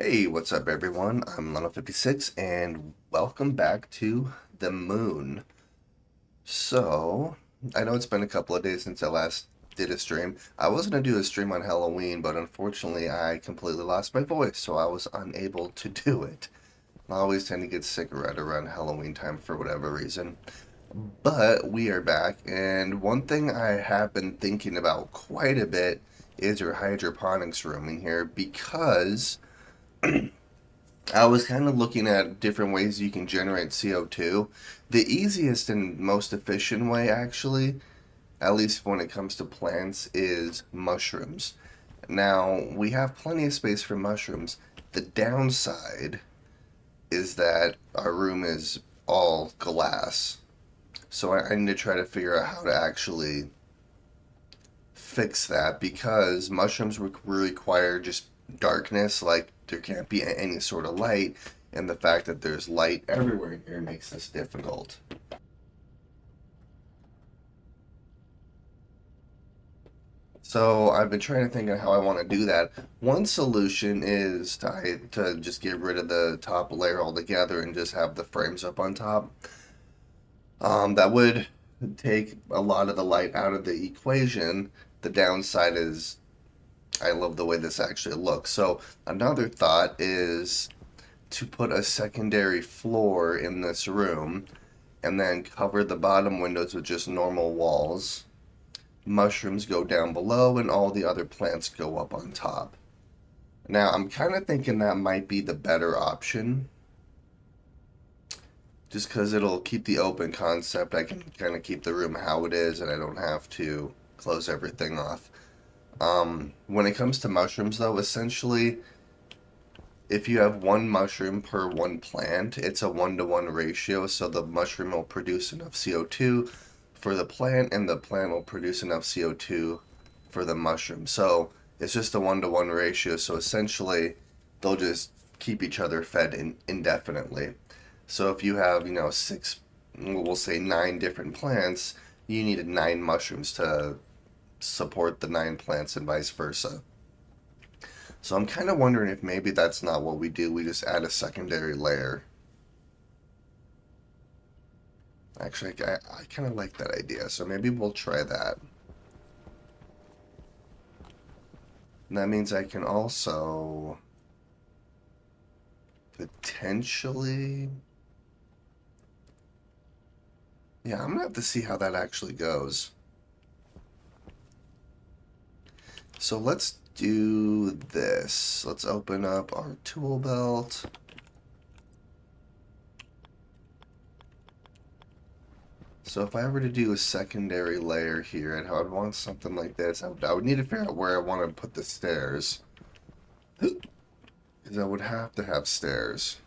Hey, what's up everyone? I'm Lano56 and welcome back to the moon. So, I know it's been a couple of days since I last did a stream. I was going to do a stream on Halloween, but unfortunately I completely lost my voice, so I was unable to do it. I always tend to get sick right around Halloween time for whatever reason. But we are back, and one thing I have been thinking about quite a bit is your hydroponics room in here because I was kind of looking at different ways you can generate CO2. The easiest and most efficient way, actually, at least when it comes to plants, is mushrooms. Now, we have plenty of space for mushrooms. The downside is that our room is all glass. So I need to try to figure out how to actually fix that because mushrooms require just darkness, like there can't be any sort of light, and the fact that there's light everywhere here makes this difficult. So I've been trying to think of how I want to do that. One solution is to just get rid of the top layer altogether and just have the frames up on top. That would take a lot of the light out of the equation. The downside is I love the way this actually looks. So another thought is to put a secondary floor in this room and then cover the bottom windows with just normal walls. Mushrooms go down below and all the other plants go up on top. Now I'm kind of thinking that might be the better option just because it'll keep the open concept. I can kind of keep the room how it is and I don't have to close everything off. When it comes to mushrooms, though, essentially, if you have one mushroom per one plant, it's a 1-to-1 ratio. So the mushroom will produce enough CO2 for the plant, and the plant will produce enough CO2 for the mushroom. So it's just a 1-to-1 ratio. So essentially, they'll just keep each other fed indefinitely. So if you have, six, we'll say 9 different plants, you needed 9 mushrooms to support the 9 plants and vice versa. So I'm kind of wondering if maybe that's not what we do. We just add a secondary layer. Actually, I kind of like that idea. So maybe we'll try that. And that means I can also potentially... Yeah, I'm going to have to see how that actually goes. So let's do this. Let's open up our tool belt. So if I were to do a secondary layer here, I would want something like this. I would need to figure out where I want to put the stairs. Because I would have to have stairs.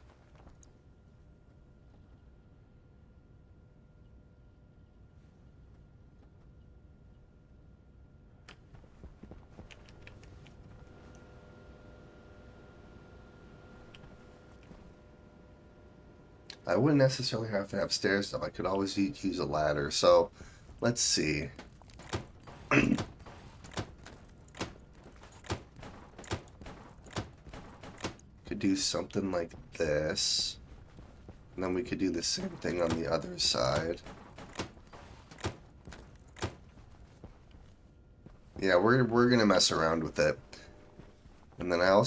I wouldn't necessarily have to have stairs though. I could always use a ladder. So let's see. Could do something like this. And then we could do the same thing on the other side. Yeah, we're gonna mess around with it. And then I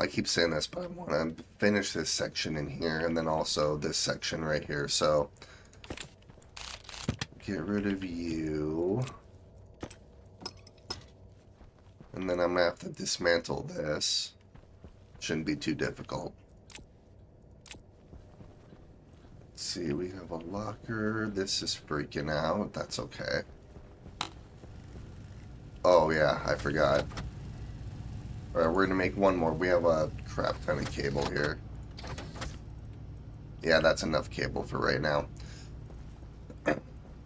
keep saying this, but I want to finish this section in here and then also this section right here. So get rid of you. And then I'm going to have to dismantle this. Shouldn't be too difficult. Let's see, we have a locker. This is freaking out. That's okay. Oh yeah, I forgot. Alright, we're gonna make one more. We have a crap ton of cable here. Yeah, that's enough cable for right now.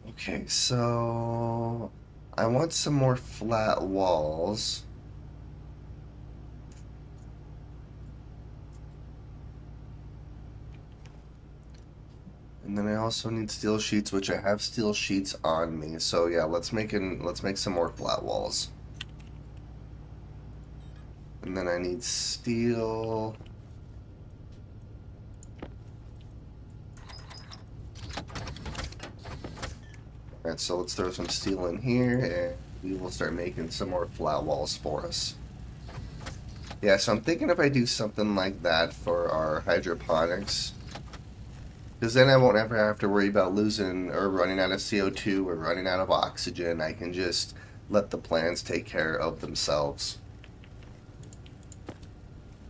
Okay, so I want some more flat walls. And then I also need steel sheets, which I have steel sheets on me. So yeah, let's make some more flat walls. And then I need steel. Alright, so let's throw some steel in here, and we will start making some more flat walls for us. Yeah, so I'm thinking if I do something like that for our hydroponics, because then I won't ever have to worry about losing or running out of CO2 or running out of oxygen. I can just let the plants take care of themselves,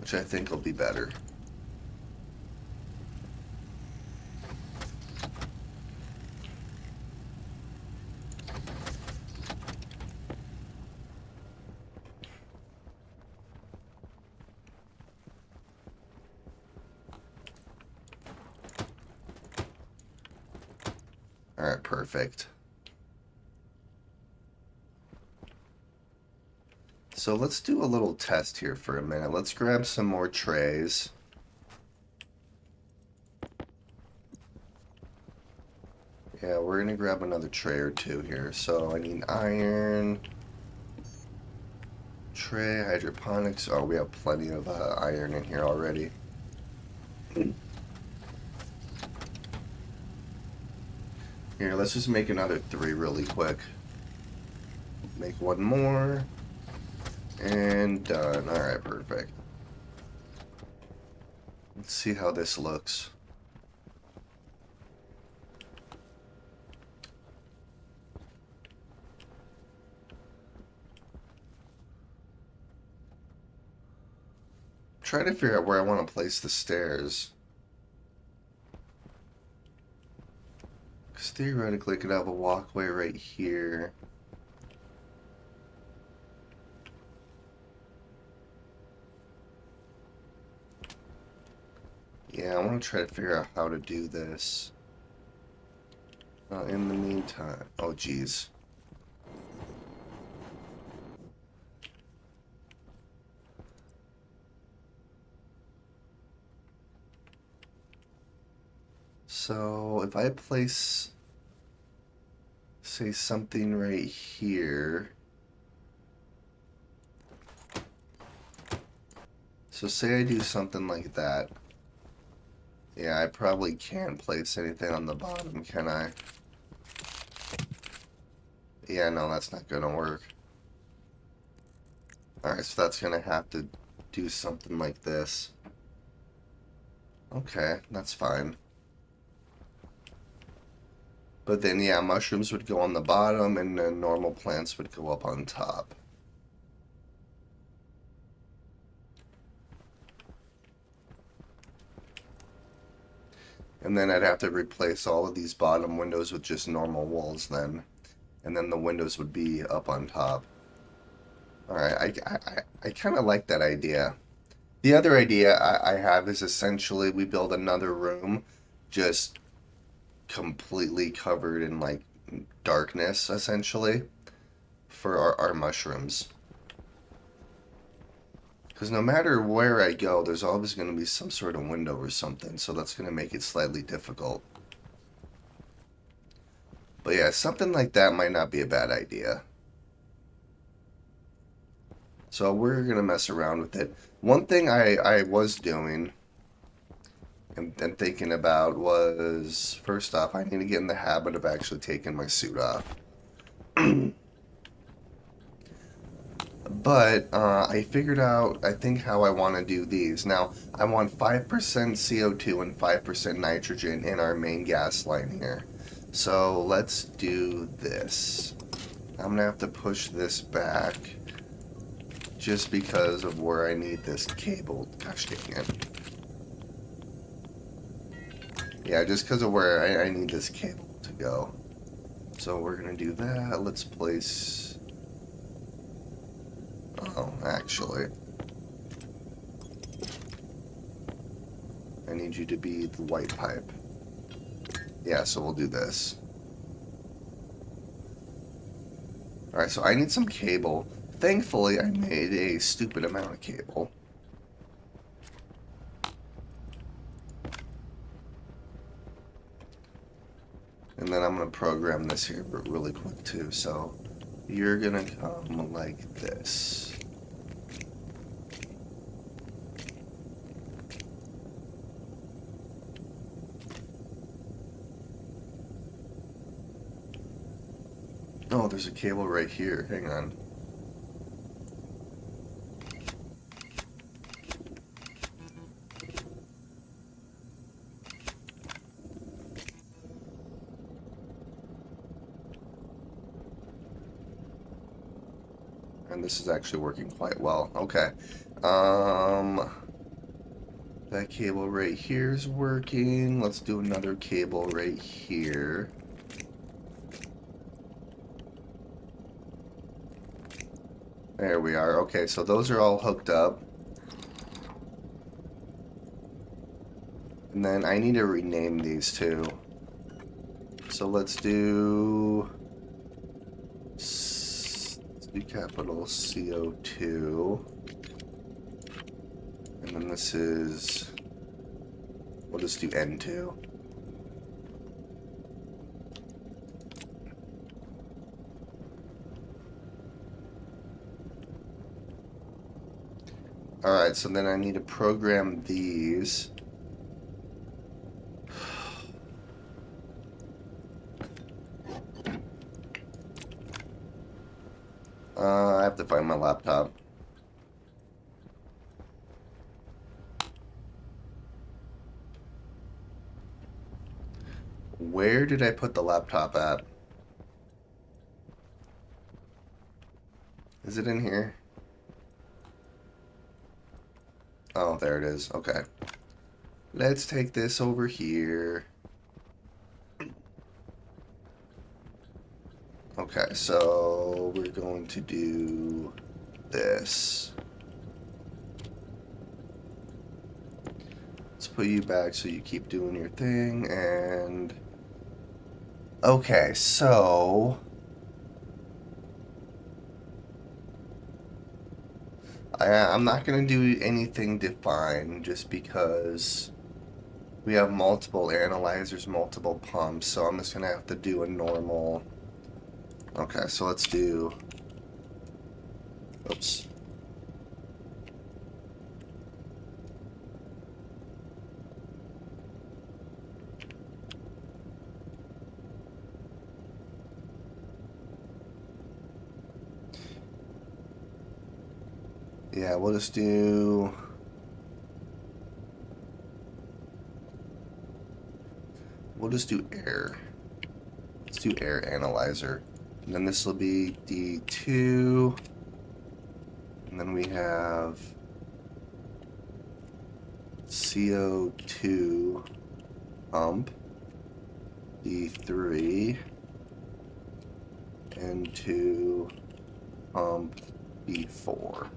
which I think will be better. Alright, perfect. So let's do a little test here for a minute. Let's grab some more trays. Yeah, we're gonna grab another tray or two here. So I need iron, tray, hydroponics. Oh, we have plenty of iron in here already. Here, let's just make another 3 really quick. Make one more. And done. Alright, perfect. Let's see how this looks. Try to figure out where I want to place the stairs. Because theoretically, I could have a walkway right here. Yeah, I want to try to figure out how to do this. In the meantime... Oh, geez. So, if I place... say something right here... So say I do something like that. Yeah, I probably can't place anything on the bottom, can I? Yeah, no, that's not gonna work. Alright, so that's gonna have to do something like this. Okay, that's fine. But then, yeah, mushrooms would go on the bottom, and then normal plants would go up on top. And then I'd have to replace all of these bottom windows with just normal walls then. And then the windows would be up on top. Alright, I kind of like that idea. The other idea I have is essentially we build another room just completely covered in like darkness, essentially, for our mushrooms. Because no matter where I go, there's always going to be some sort of window or something, so that's going to make it slightly difficult. But yeah, something like that might not be a bad idea. So we're going to mess around with it. One thing I was doing and thinking about was, first off, I need to get in the habit of actually taking my suit off. But I figured out, I think, how I want to do these. Now, I want 5% CO2 and 5% nitrogen in our main gas line here. So let's do this. I'm going to have to push this back just because of where I need this cable. Gosh dang it. Yeah, just because of where I need this cable to go. So we're going to do that. Let's place... Oh, actually, I need you to be the white pipe. Yeah, so we'll do this. Alright, so I need some cable. Thankfully, I made a stupid amount of cable. And then I'm going to program this here really quick too. So you're going to come like this. Oh, there's a cable right here. Hang on. And this is actually working quite well. Okay. Um, that cable right here is working. Let's do another cable right here. There we are. Okay, so those are all hooked up. And then I need to rename these two. So let's do capital CO2. And then this is, we'll just do N2. Alright, so then I need to program these. I have to find my laptop. Where did I put the laptop at? Is it in here? Oh, there it is. Okay. Let's take this over here. Okay, so we're going to do this. Let's put you back so you keep doing your thing, and... Okay, so... I'm not going to do anything defined just because we have multiple analyzers, multiple pumps, so I'm just going to have to do a normal... Okay, so let's do... Oops. Yeah, we'll just do... We'll just do air. Let's do air analyzer. And then this will be D2. And then we have CO2 pump. D3. N2 pump D4.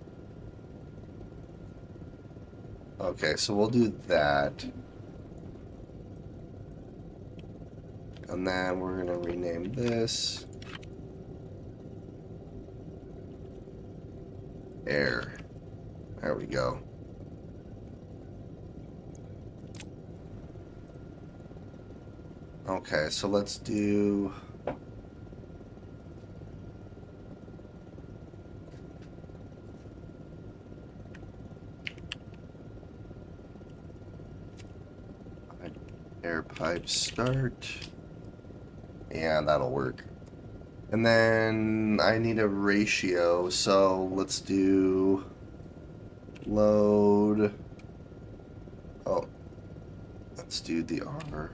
Okay, so we'll do that. And then we're going to rename this air. There we go. Okay, so let's do... air pipe start. Yeah, that'll work. And then I need a ratio, so let's do load. Oh, let's do the R.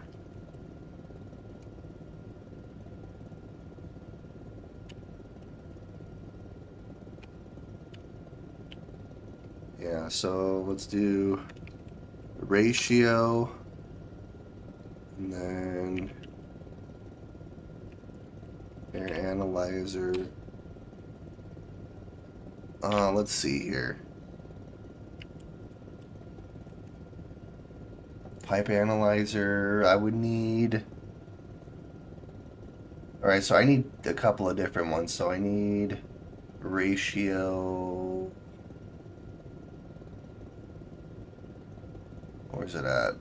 Yeah, so let's do ratio, and then air analyzer. Let's see here. Pipe analyzer, I would need... Alright, so I need a couple of different ones. So I need ratio... Where's it at?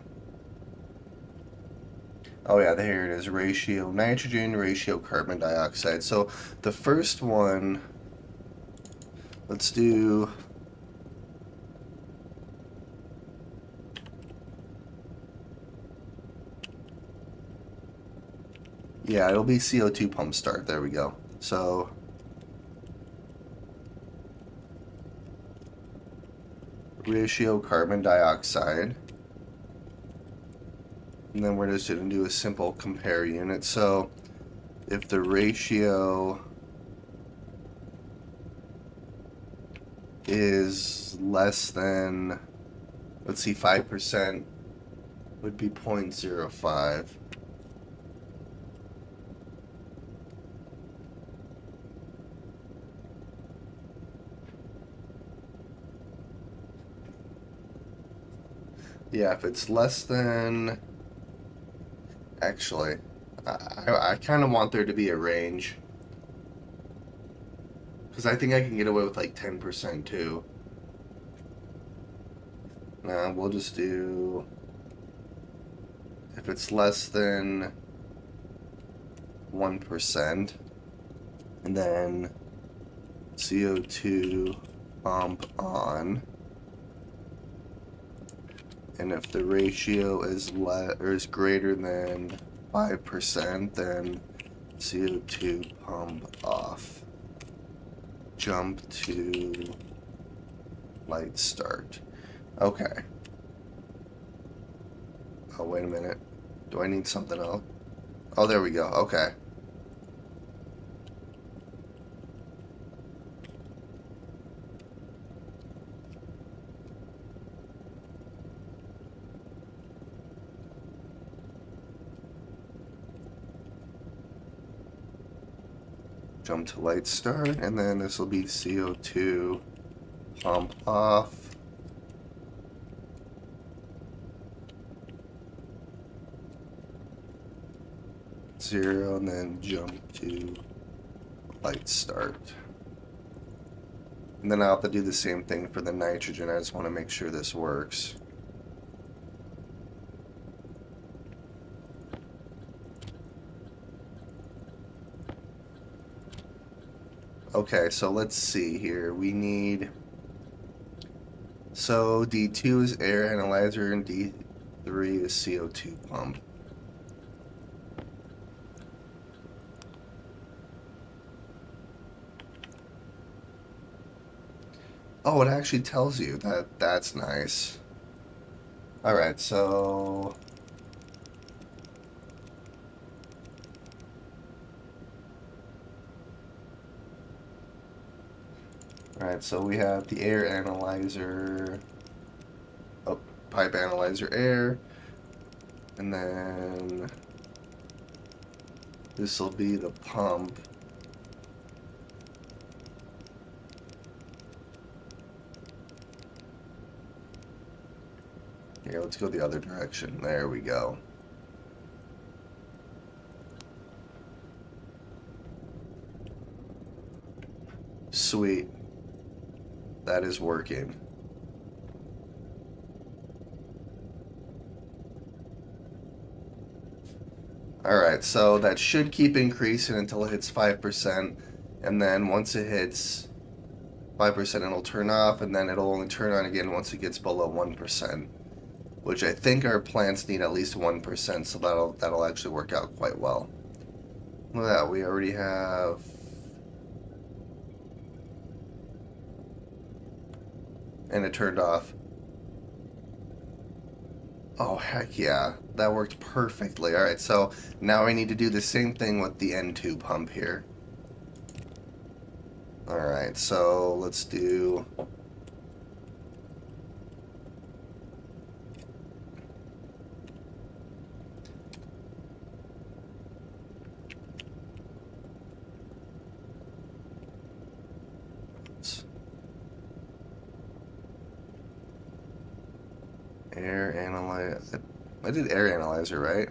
Oh yeah, there it is. Ratio nitrogen, ratio carbon dioxide. So the first one, let's do... Yeah, it'll be CO2 pump start. There we go. So ratio carbon dioxide. And then we're just going to do a simple compare unit. So if the ratio is less than, let's see, 5% would be 0.05. Yeah, if it's less than, actually, I kind of want there to be a range. Because I think I can get away with like 10% too. Nah, we'll just do, if it's less than 1%, and then CO2 pump on. And if the ratio is greater than 5%, then CO2 pump off. Jump to light start. Okay. Oh, wait a minute. Do I need something else? Oh, there we go. Okay. Jump to light start, and then this will be CO2 pump off. Zero, and then jump to light start. And then I'll have to do the same thing for the nitrogen. I just want to make sure this works. Okay, so let's see here. We need, so D2 is air analyzer and D3 is CO2 pump. Oh, it actually tells you that. That's nice. Alright, so alright, so we have the air analyzer, oh, pipe analyzer air, and then this will be the pump. Here, let's go the other direction. There we go. Sweet. That is working. Alright, so that should keep increasing until it hits 5%, and then once it hits 5%, it'll turn off, and then it'll only turn on again once it gets below 1%, which I think our plants need at least 1%, so that'll actually work out quite well. Look at that, we already have, and it turned off. Oh, heck yeah. That worked perfectly. Alright, so now I need to do the same thing with the N2 pump here. Alright, so let's do... Air analyzer. I did air analyzer, right?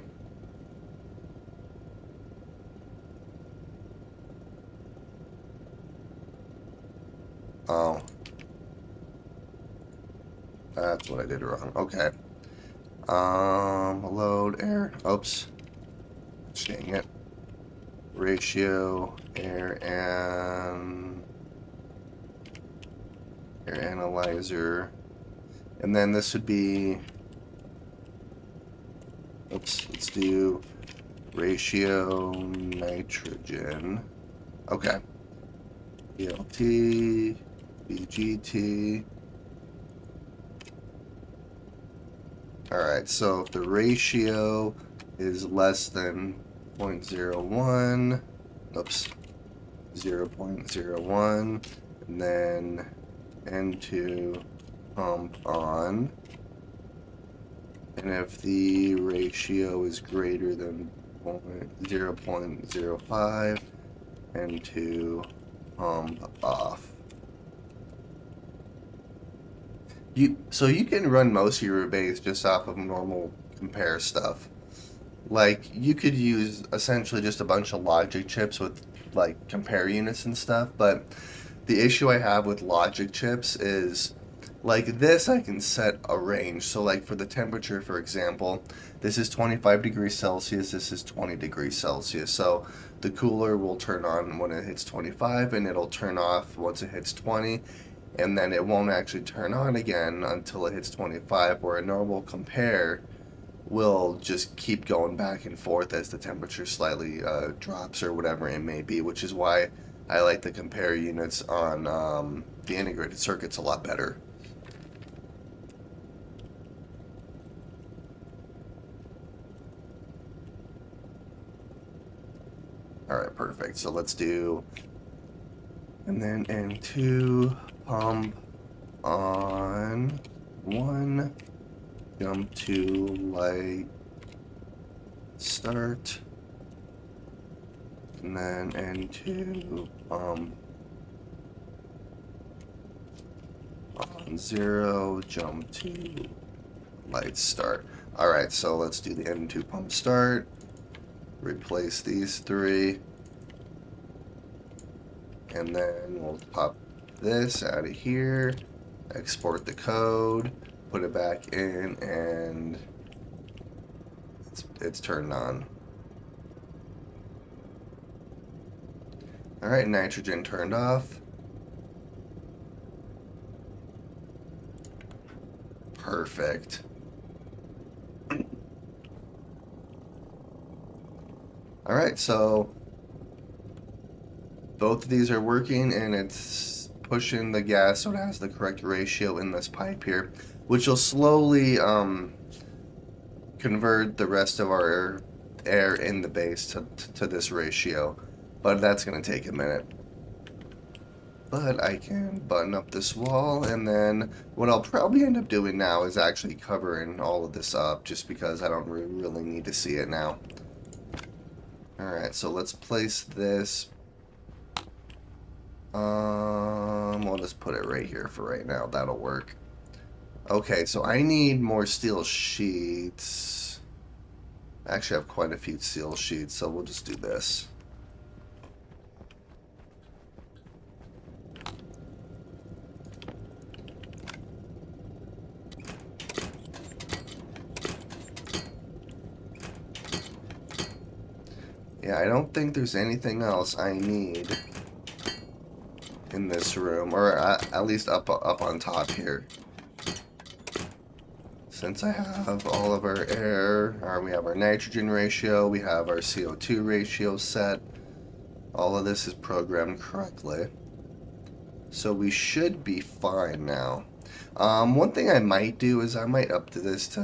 Oh. That's what I did wrong. Okay. Load air. Oops. Dang it. Ratio air analyzer. And then this would be, oops, let's do ratio nitrogen. Okay. BLT, BGT. Alright, so if the ratio is less than 0.01, oops, 0.01, and then N2 pump on, and if the ratio is greater than 0.05, N2 pump off. So you can run most of your arrays just off of normal compare stuff. Like you could use essentially just a bunch of logic chips with like compare units and stuff, but the issue I have with logic chips is like this I can set a range. So like for the temperature, for example, this is 25 degrees Celsius, this is 20 degrees Celsius. So the cooler will turn on when it hits 25 and it'll turn off once it hits 20, and then it won't actually turn on again until it hits 25, where a normal compare will just keep going back and forth as the temperature slightly drops or whatever it may be, which is why I like the compare units on the integrated circuits a lot better. Alright, perfect. So let's do, and then N2 pump on 1, jump to light start, and then N2 pump on 0, jump to light start. Alright, so let's do the N2 pump start, replace these three, and then we'll pop this out of here, export the code, put it back in, and it's turned on. Alright, nitrogen turned off. Perfect. Alright, so both of these are working and it's pushing the gas so it has the correct ratio in this pipe here, which will slowly convert the rest of our air in the base to this ratio, but that's going to take a minute. But I can button up this wall, and then what I'll probably end up doing now is actually covering all of this up, just because I don't really need to see it now. Alright, so let's place this. We'll just put it right here for right now. That'll work. Okay, so I need more steel sheets. I actually have quite a few steel sheets, so we'll just do this. Yeah, I don't think there's anything else I need in this room, or at least up on top here. Since I have all of our air, or we have our nitrogen ratio, we have our CO2 ratio set, all of this is programmed correctly. So we should be fine now. One thing I might do is I might up to this to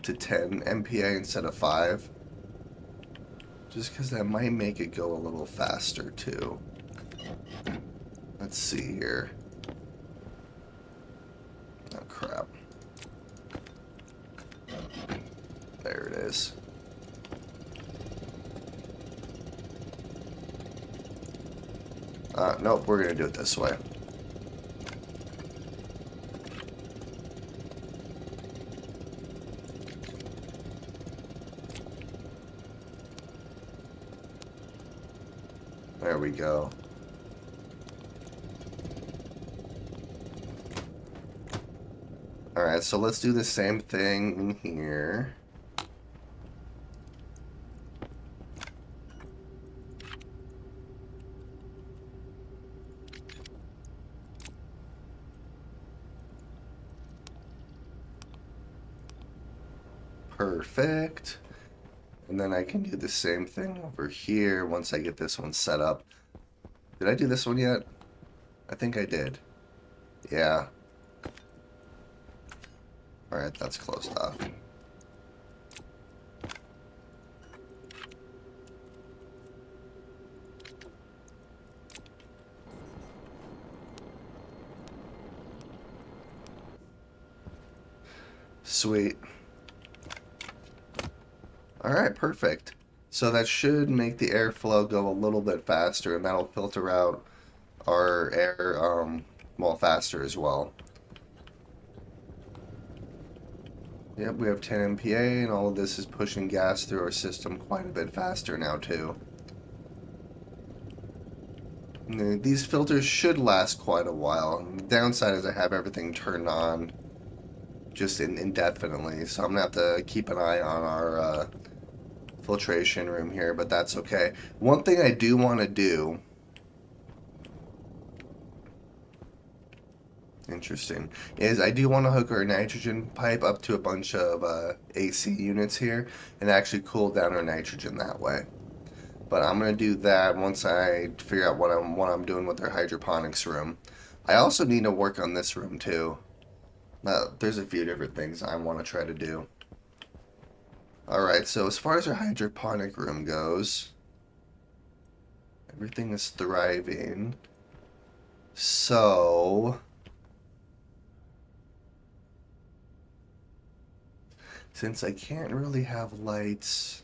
10 MPa instead of 5. Just because that might make it go a little faster too. Let's see here. Oh crap. There it is. Nope, we're gonna do it this way. There we go. Alright, so let's do the same thing in here. Perfect. And then I can do the same thing over here once I get this one set up. Did I do this one yet? I think I did. Yeah. Alright, that's closed off. Sweet. Alright, perfect. So that should make the airflow go a little bit faster, and that'll filter out our air, well, faster as well. Yep, we have 10 MPa, and all of this is pushing gas through our system quite a bit faster now, too. These filters should last quite a while. The downside is I have everything turned on just indefinitely, so I'm going to have to keep an eye on our filtration room here, but that's okay. One thing I do want to do, interesting, is I do want to hook our nitrogen pipe up to a bunch of AC units here and actually cool down our nitrogen that way. But I'm going to do that once I figure out what I'm doing with our hydroponics room. I also need to work on this room too. There's a few different things I want to try to do. Alright, so as far as our hydroponic room goes, everything is thriving. So, since I can't really have lights,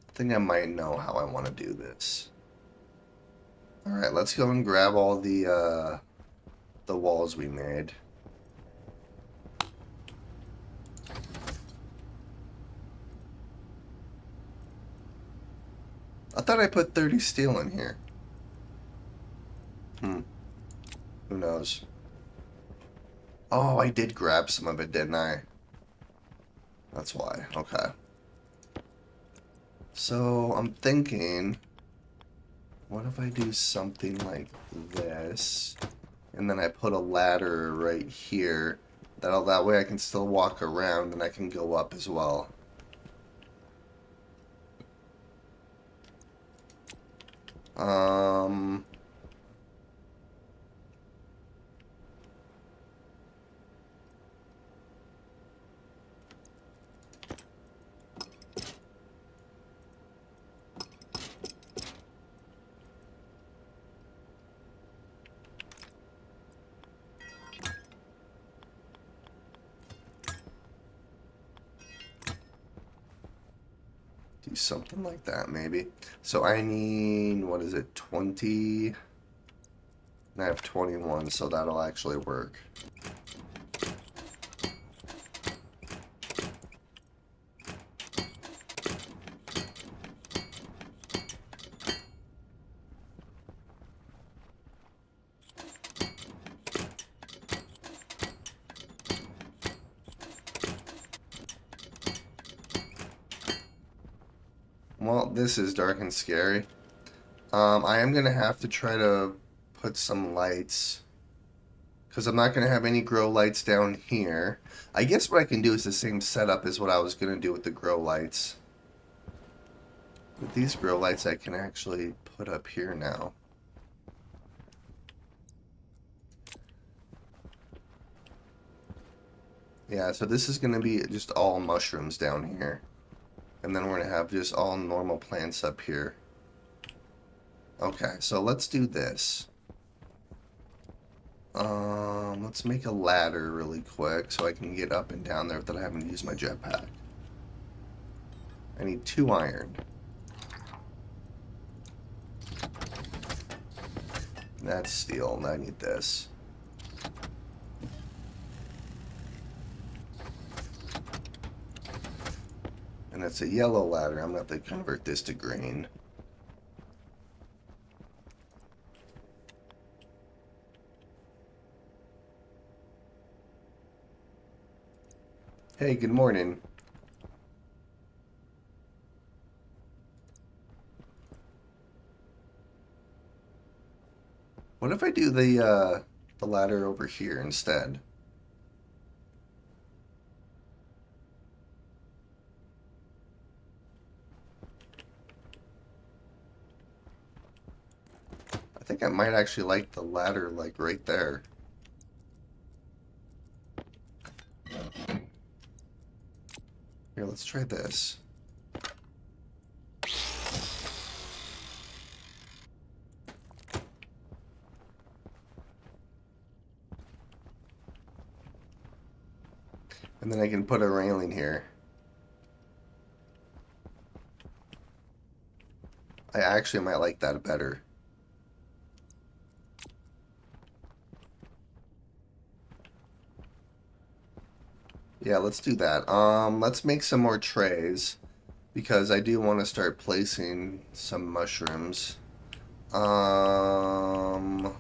I think I might know how I want to do this. Alright, let's go and grab all the walls we made. I thought I put 30 steel in here. Who knows? Oh, I did grab some of it, didn't I? That's why. Okay. So, I'm thinking, what if I do something like this, and then I put a ladder right here, that way I can still walk around and I can go up as well. Do something like that, maybe. So I need, what is it, 20? And I have 21, so that'll actually work. Well, this is dark and scary. I am going to have to try to put some lights, because I'm not going to have any grow lights down here. I guess what I can do is the same setup as what I was going to do with the grow lights. With these grow lights, I can actually put up here now. Yeah, so this is going to be just all mushrooms down here. And then we're going to have just all normal plants up here. Okay, so let's do this. Let's make a ladder really quick so I can get up and down there without having to use my jetpack. I need 2 iron. That's steel, and I need this. And it's a yellow ladder. I'm going to have to convert this to green. Hey, good morning. What if I do the ladder over here instead? I think I might actually like the ladder like right there. Here, let's try this. And then I can put a railing here. I actually might like that better. Yeah, let's do that. Let's make some more trays because I do want to start placing some mushrooms. Um,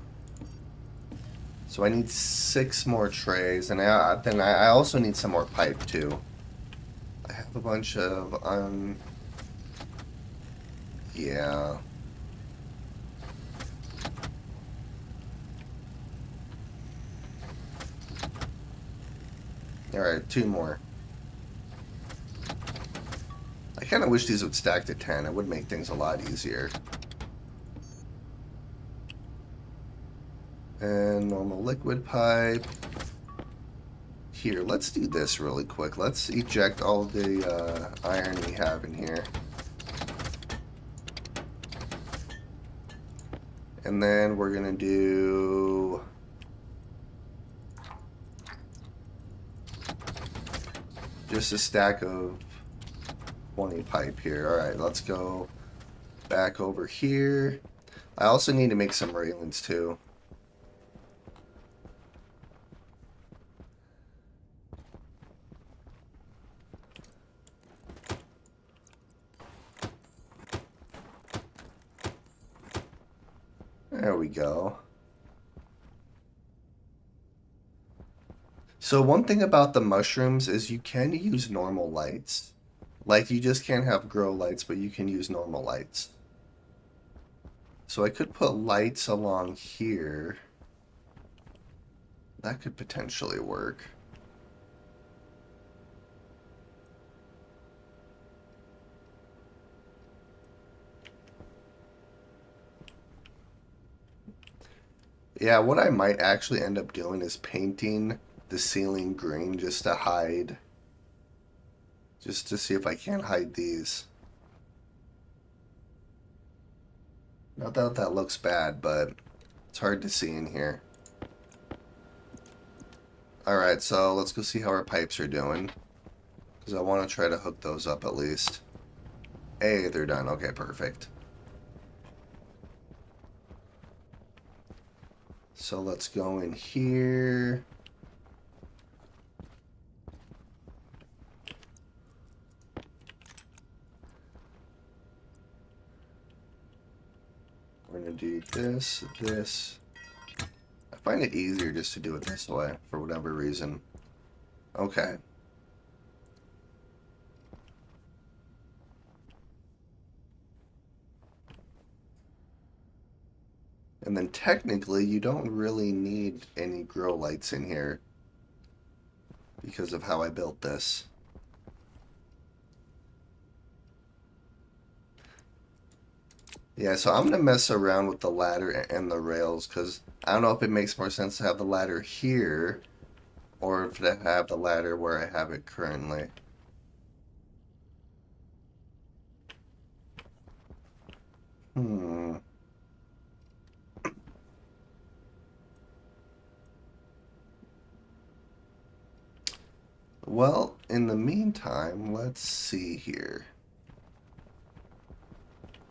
so I need 6 more trays, and I also need some more pipe too. I have a bunch of yeah. All right, 2 more. I kind of wish these would stack to 10. It would make things a lot easier. And normal liquid pipe. Here, let's do this really quick. Let's eject all the iron we have in here. And then we're going to do... just a stack of 20 pipe here. Alright, let's go back over here. I also need to make some railings too. There we go. So one thing about the mushrooms is you can use normal lights. Like you just can't have grow lights, but you can use normal lights. So I could put lights along here. That could potentially work. Yeah, what I might actually end up doing is painting the ceiling green just to hide, just to see if I can't hide these. Not that that looks bad, but it's hard to see in here. Alright, so let's go see how our pipes are doing. Because I want to try to hook those up at least. Hey, they're done. Okay, perfect. So let's go in here. We're going to do this, this. I find it easier just to do it this way for whatever reason. Okay. And then technically you don't really need any grow lights in here because of how I built this. Yeah, so I'm going to mess around with the ladder and the rails because I don't know if it makes more sense to have the ladder here or if to have the ladder where I have it currently. Hmm. Well, in the meantime, let's see here.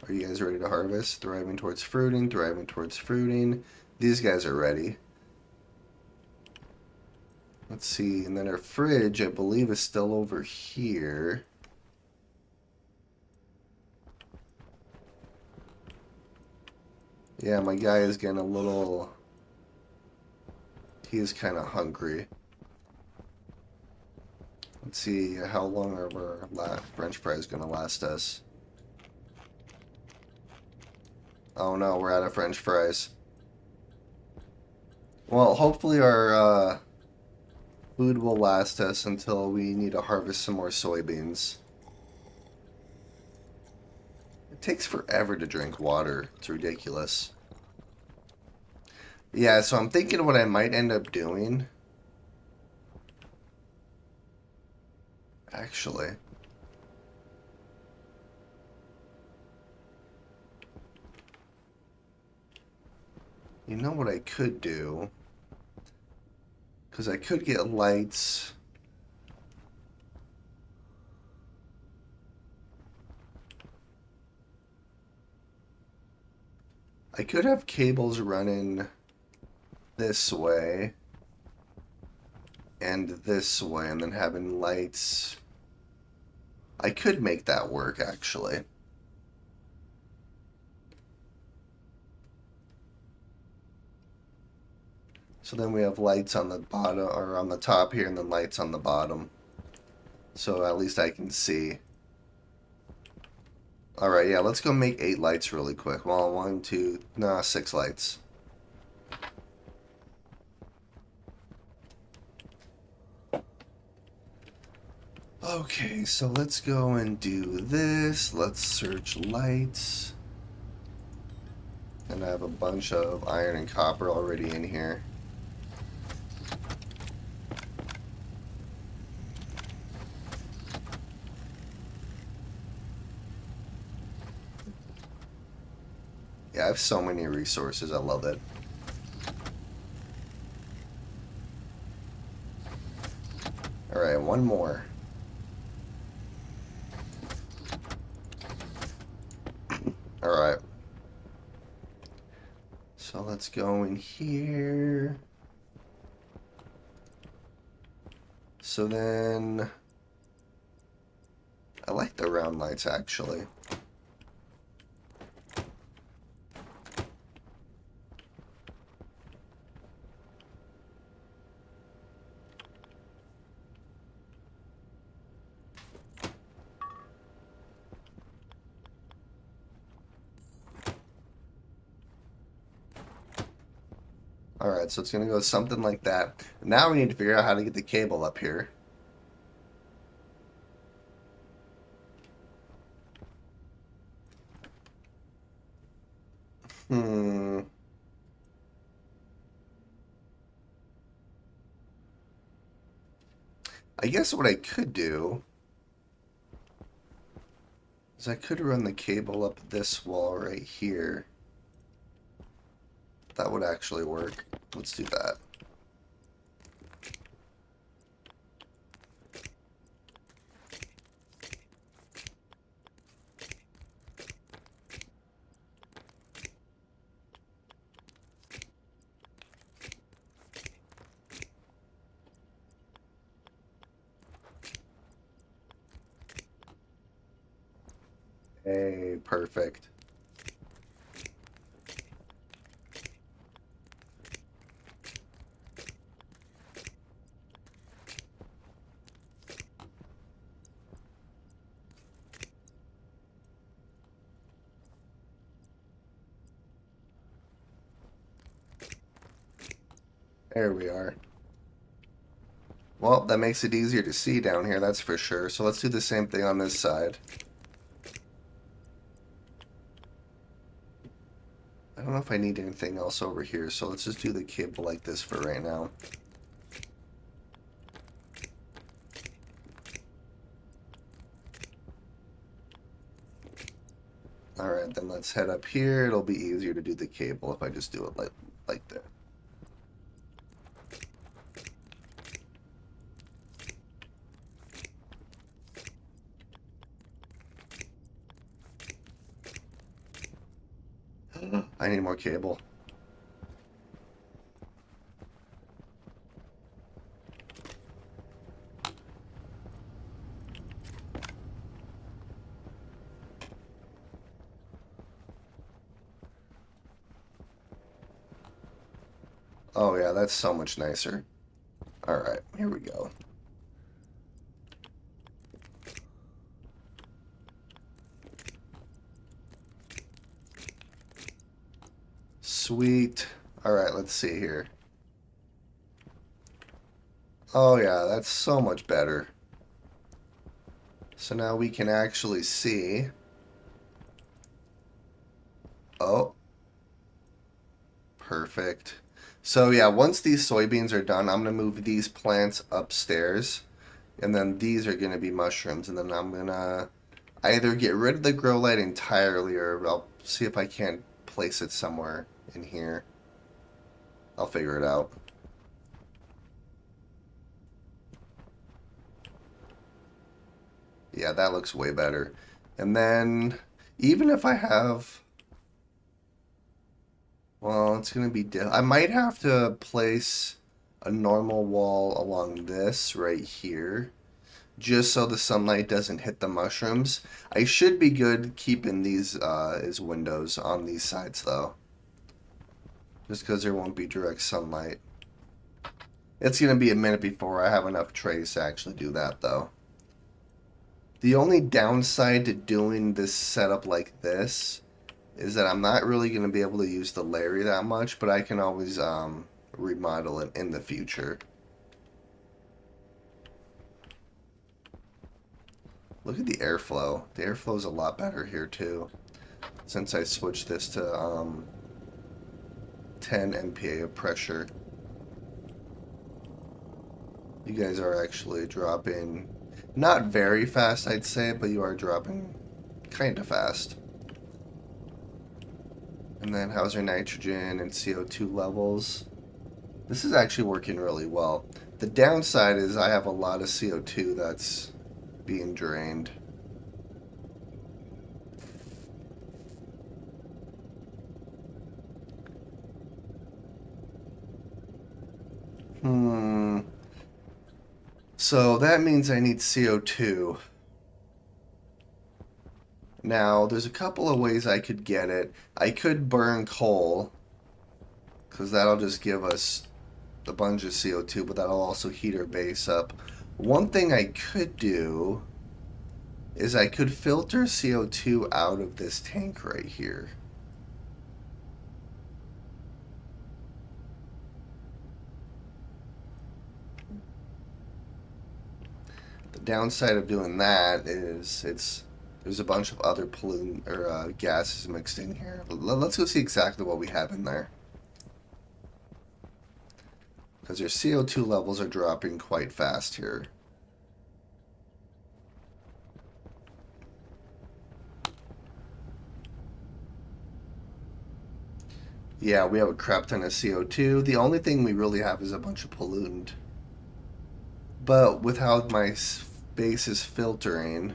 Are you guys ready to harvest? Thriving towards fruiting, thriving towards fruiting. These guys are ready. Let's see, and then our fridge, I believe, is still over here. Yeah, my guy is getting a little... He is kind of hungry. Let's see, how long are our French fries going to last us? Oh no, we're out of French fries. Well, hopefully our food will last us until we need to harvest some more soybeans. It takes forever to drink water. It's ridiculous. Yeah, so I'm thinking what I might end up doing. Actually, you know what I could do? Because I could get lights. I could have cables running this way and this way, and then having lights. I could make that work, actually. So then we have lights on the bottom, or on the top here, and then lights on the bottom. So at least I can see. Alright, yeah, let's go make 8 lights really quick. Well, 1, 2, nah, 6 lights. Okay, so let's go and do this. Let's search lights. And I have a bunch of iron and copper already in here. Yeah, I have so many resources. I love it. Alright, one more. Alright. So let's go in here. So then... I like the round lights, actually. Alright, so it's going to go something like that. Now we need to figure out how to get the cable up here. Hmm. I guess what I could do is I could run the cable up this wall right here. That would actually work. Let's do that. Hey, perfect. There we are. Well, that makes it easier to see down here, that's for sure. So let's do the same thing on this side. I don't know if I need anything else over here, so let's just do the cable like this for right now. Alright, then let's head up here. It'll be easier to do the cable if I just do it like that. I need more cable. Oh yeah, that's so much nicer. Alright, here we go. Sweet. Alright, let's see here. Oh yeah, that's so much better. So now we can actually see. Oh, perfect. So yeah, once these soybeans are done, I'm gonna move these plants upstairs, and then these are gonna be mushrooms, and then I'm gonna either get rid of the grow light entirely, or I'll see if I can't place it somewhere in here. I'll figure it out. Yeah, that looks way better. And then even if I have, well, it's gonna be. I might have to place a normal wall along this right here, just so the sunlight doesn't hit the mushrooms. I should be good keeping these as windows on these sides though, just because there won't be direct sunlight. It's gonna be a minute before I have enough trays to actually do that though. The only downside to doing this setup like this is that I'm not really going to be able to use the Larry that much, but I can always remodel it in the future. Look at the airflow. The airflow is a lot better here too, since I switched this to 10 MPa of pressure. You guys are actually dropping, not very fast I'd say, but you are dropping kind of fast. And then how's your nitrogen and CO2 levels? This is actually working really well. The downside is I have a lot of CO2 that's being drained. Hmm. So that means I need CO2. Now, there's a couple of ways I could get it. I could burn coal, because that'll just give us a bunch of CO2, but that'll also heat our base up. One thing I could do is I could filter CO2 out of this tank right here. The downside of doing that is there's a bunch of other pollutant or gases mixed in here. Let's go see exactly what we have in there, because your CO2 levels are dropping quite fast here. Yeah, we have a crap ton of CO2. The only thing we really have is a bunch of pollutant. But with how my base is filtering,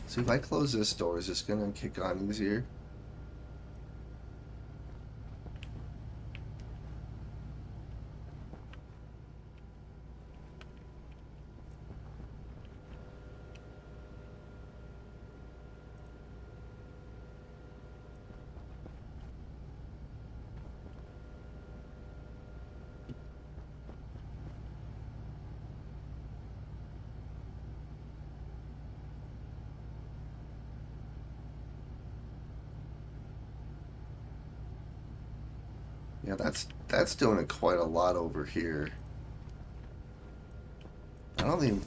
so if I close this door, is this gonna kick on easier? Yeah, that's doing it quite a lot over here. I don't even.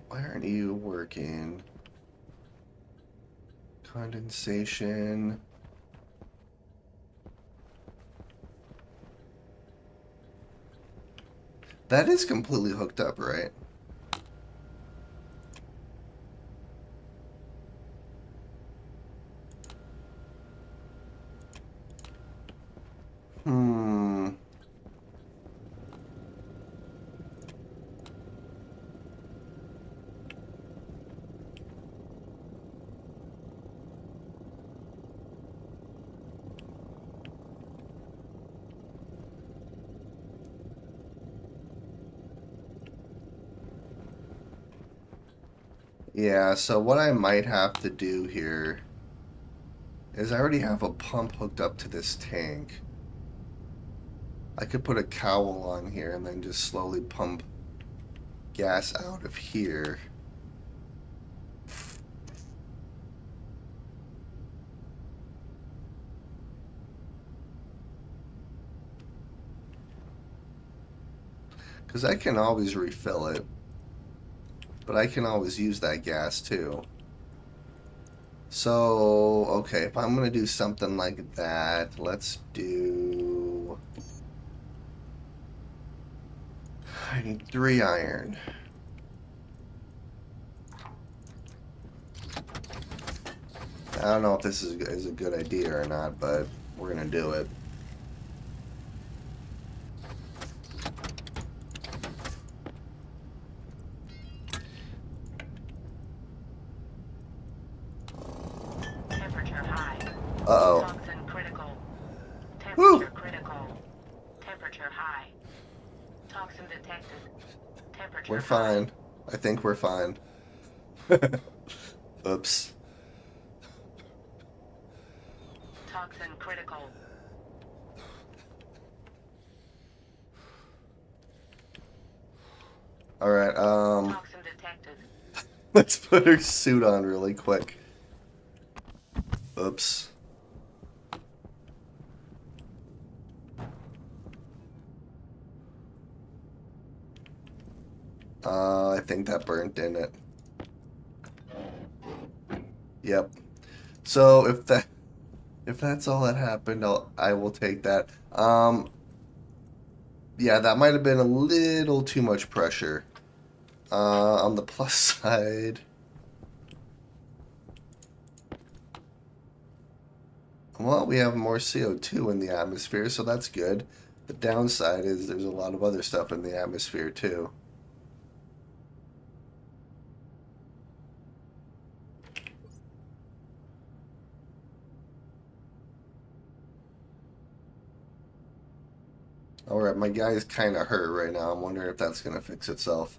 Why aren't you working? Condensation. That is completely hooked up, right? Hmm. Yeah, so what I might have to do here is I already have a pump hooked up to this tank. I could put a cowl on here and then just slowly pump gas out of here. Because I can always refill it. But I can always use that gas too. So, okay, if I'm going to do something like that, let's do... I need 3 iron. I don't know if this is a good idea or not, but we're going to do it. Temperature high. Uh-oh. Toxin critical. Woo! Temperature critical. Temperature high. Toxin detected. We're Temperature high. fine. I think we're fine. Oops. Toxin critical. Alright, Toxin detected. let's put her suit on really quick. Oops. I think that burnt in it. Yep. So if that's all that happened, I will take that. Yeah, that might have been a little too much pressure. On the plus side, well, we have more CO2 in the atmosphere, so that's good. The downside is there's a lot of other stuff in the atmosphere too. Alright, my guy's kind of hurt right now. I'm wondering if that's going to fix itself.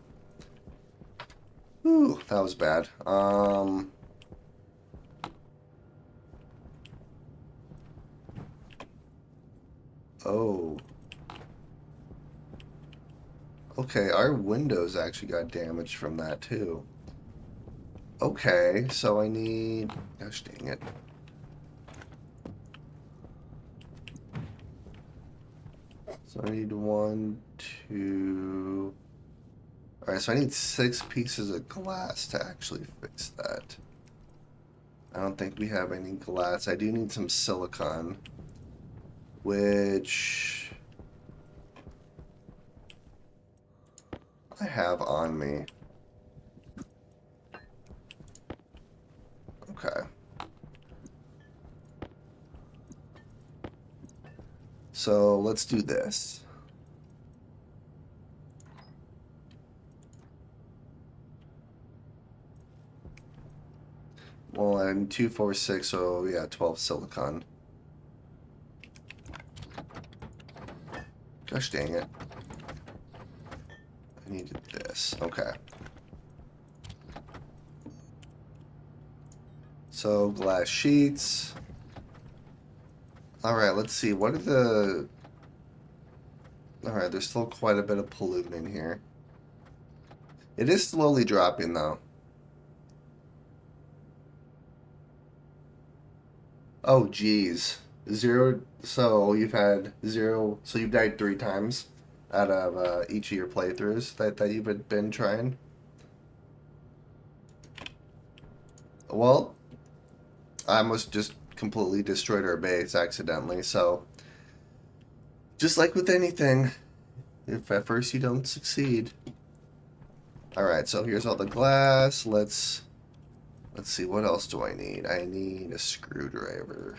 Whew, that was bad. Oh. Okay, our windows actually got damaged from that too. Okay, so I need... Gosh dang it. So I need 1, 2... Alright, so I need 6 pieces of glass to actually fix that. I don't think we have any glass. I do need some silicon, which I have on me. Okay. So let's do this. Well, and 2, 4, 6, so yeah, 12 silicon. Gosh dang it. I needed this. Okay. So glass sheets. Alright, let's see. What are the... Alright, there's still quite a bit of pollutant in here. It is slowly dropping though. Oh, geez. 0, so you've had 0, so you've died 3 times out of each of your playthroughs that you've been trying? Well, I almost just completely destroyed our base accidentally, so just like with anything, if at first you don't succeed. Alright, so here's all the glass. Let's see, what else do I need? I need a screwdriver.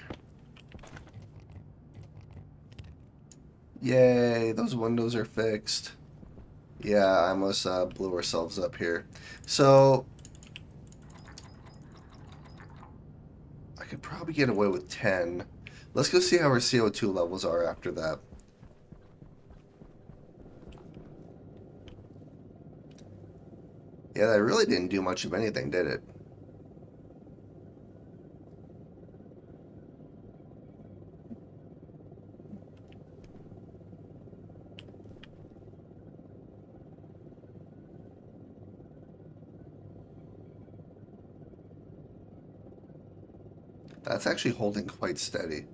Yay, those windows are fixed. Yeah, I almost blew ourselves up here. So, I could probably get away with 10. Let's go see how our CO2 levels are after that. Yeah, that really didn't do much of anything, did it? That's actually holding quite steady.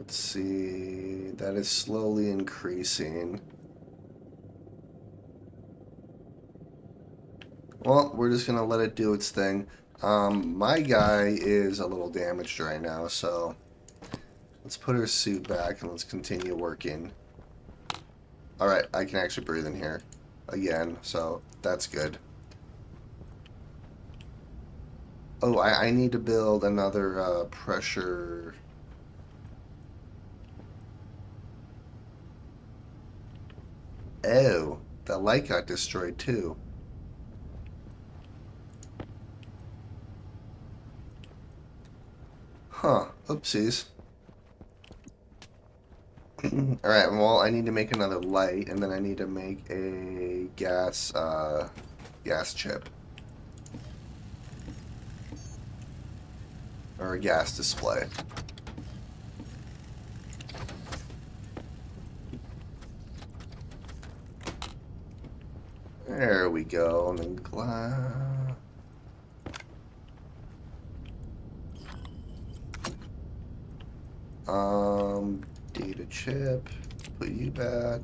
Let's see. That is slowly increasing. Well, we're just going to let it do its thing. My guy is a little damaged right now, so let's put her suit back and let's continue working. Alright, I can actually breathe in here again, so that's good. Oh, I need to build another pressure. Oh, the light got destroyed too. Huh, oopsies. Alright, well, I need to make another light, and then I need to make a gas chip. Or a gas display. There we go, and then glass. Data chip. Put you back.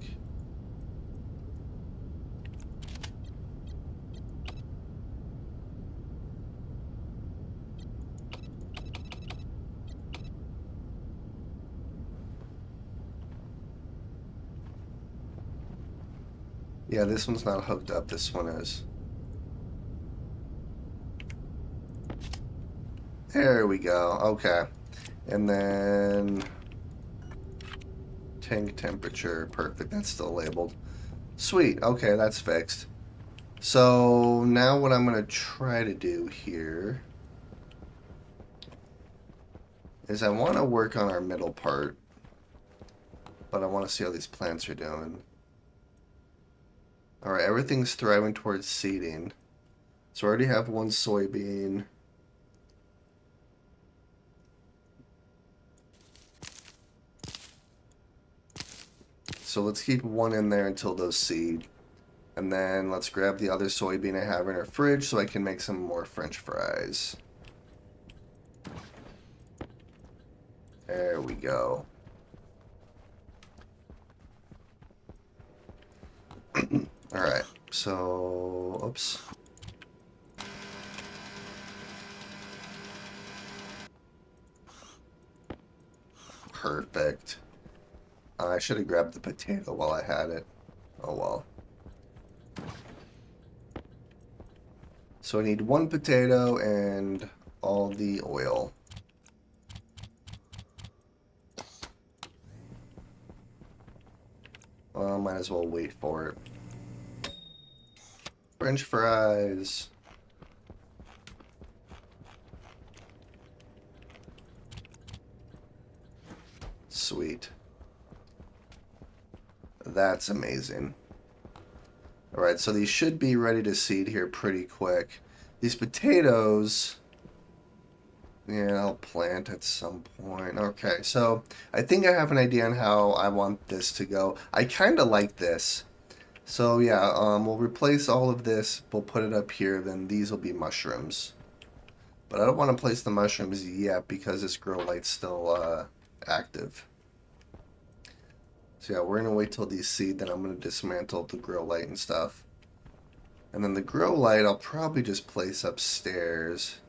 Yeah, this one's not hooked up. This one is. There we go. Okay. And then tank temperature. Perfect. That's still labeled. Sweet. Okay, that's fixed. So now what I'm going to try to do here is I want to work on our middle part, but I want to see how these plants are doing. Alright, everything's thriving towards seeding. So I already have one soybean. So let's keep one in there until those seed. And then let's grab the other soybean I have in our fridge so I can make some more French fries. There we go. Alright, so, oops. Perfect. I should have grabbed the potato while I had it. Oh well. So I need one potato and all the oil. Might as well wait for it. French fries. Sweet. That's amazing. Alright, so these should be ready to seed here pretty quick. These potatoes, yeah, I'll plant at some point. Okay, so I think I have an idea on how I want this to go. I kind of like this. So yeah, we'll replace all of this. We'll put it up here. Then these will be mushrooms. But I don't want to place the mushrooms yet because this grow light's still active. So yeah, we're gonna wait till these seed. Then I'm gonna dismantle the grow light and stuff. And then the grow light I'll probably just place upstairs.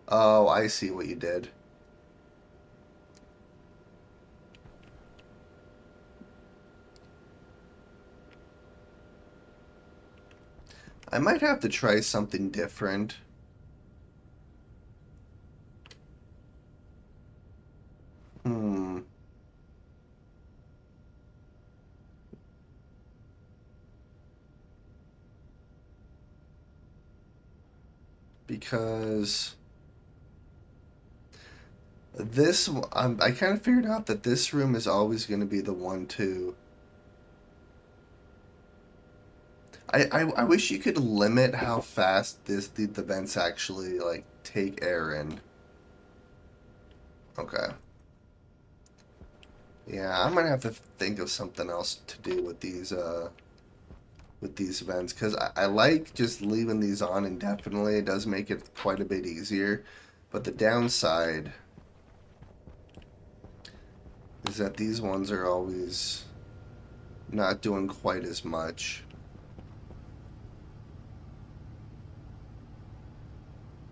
Oh, I see what you did. I might have to try something different. Hmm. Because this, I kind of figured out that this room is always going to be the one to. I wish you could limit how fast the vents actually like take air in. Okay. Yeah, I might have to think of something else to do with with these vents because I like just leaving these on indefinitely. It does make it quite a bit easier. But the downside is that these ones are always not doing quite as much.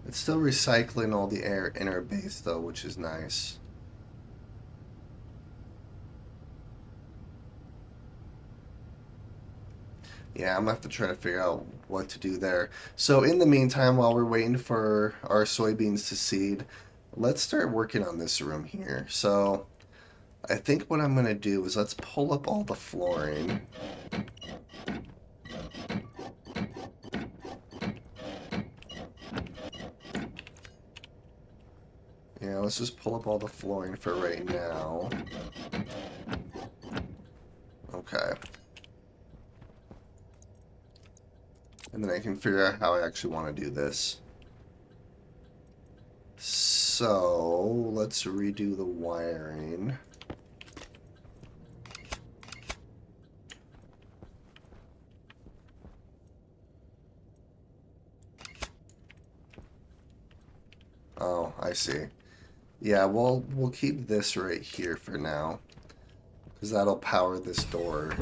It's still recycling all the air in our base though, which is nice. Yeah, I'm gonna have to try to figure out what to do there. So in the meantime, while we're waiting for our soybeans to seed, let's start working on this room here. So I think what I'm gonna do is let's pull up all the flooring. Yeah, let's just pull up all the flooring for right now. Okay. And then I can figure out how I actually want to do this. So, let's redo the wiring. Oh, I see. Yeah, we'll keep this right here for now, because that'll power this door.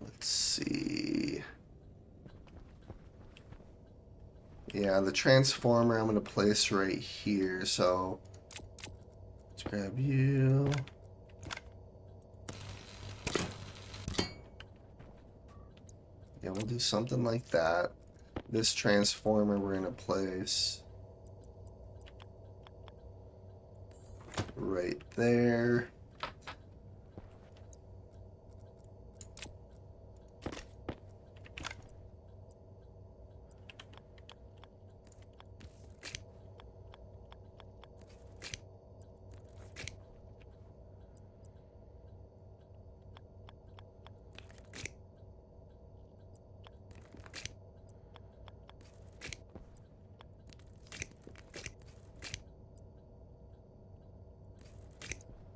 Let's see. Yeah, the transformer I'm gonna place right here, so let's grab you. Yeah, we'll do something like that. This transformer we're gonna place right there.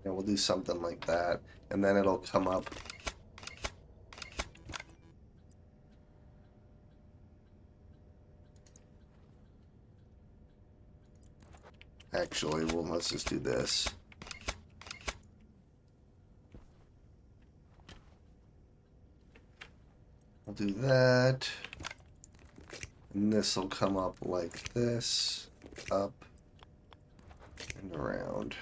And we'll do something like that. And then it'll come up. Actually, well, let's just do this. We'll do that. And this will come up like this. Up and around.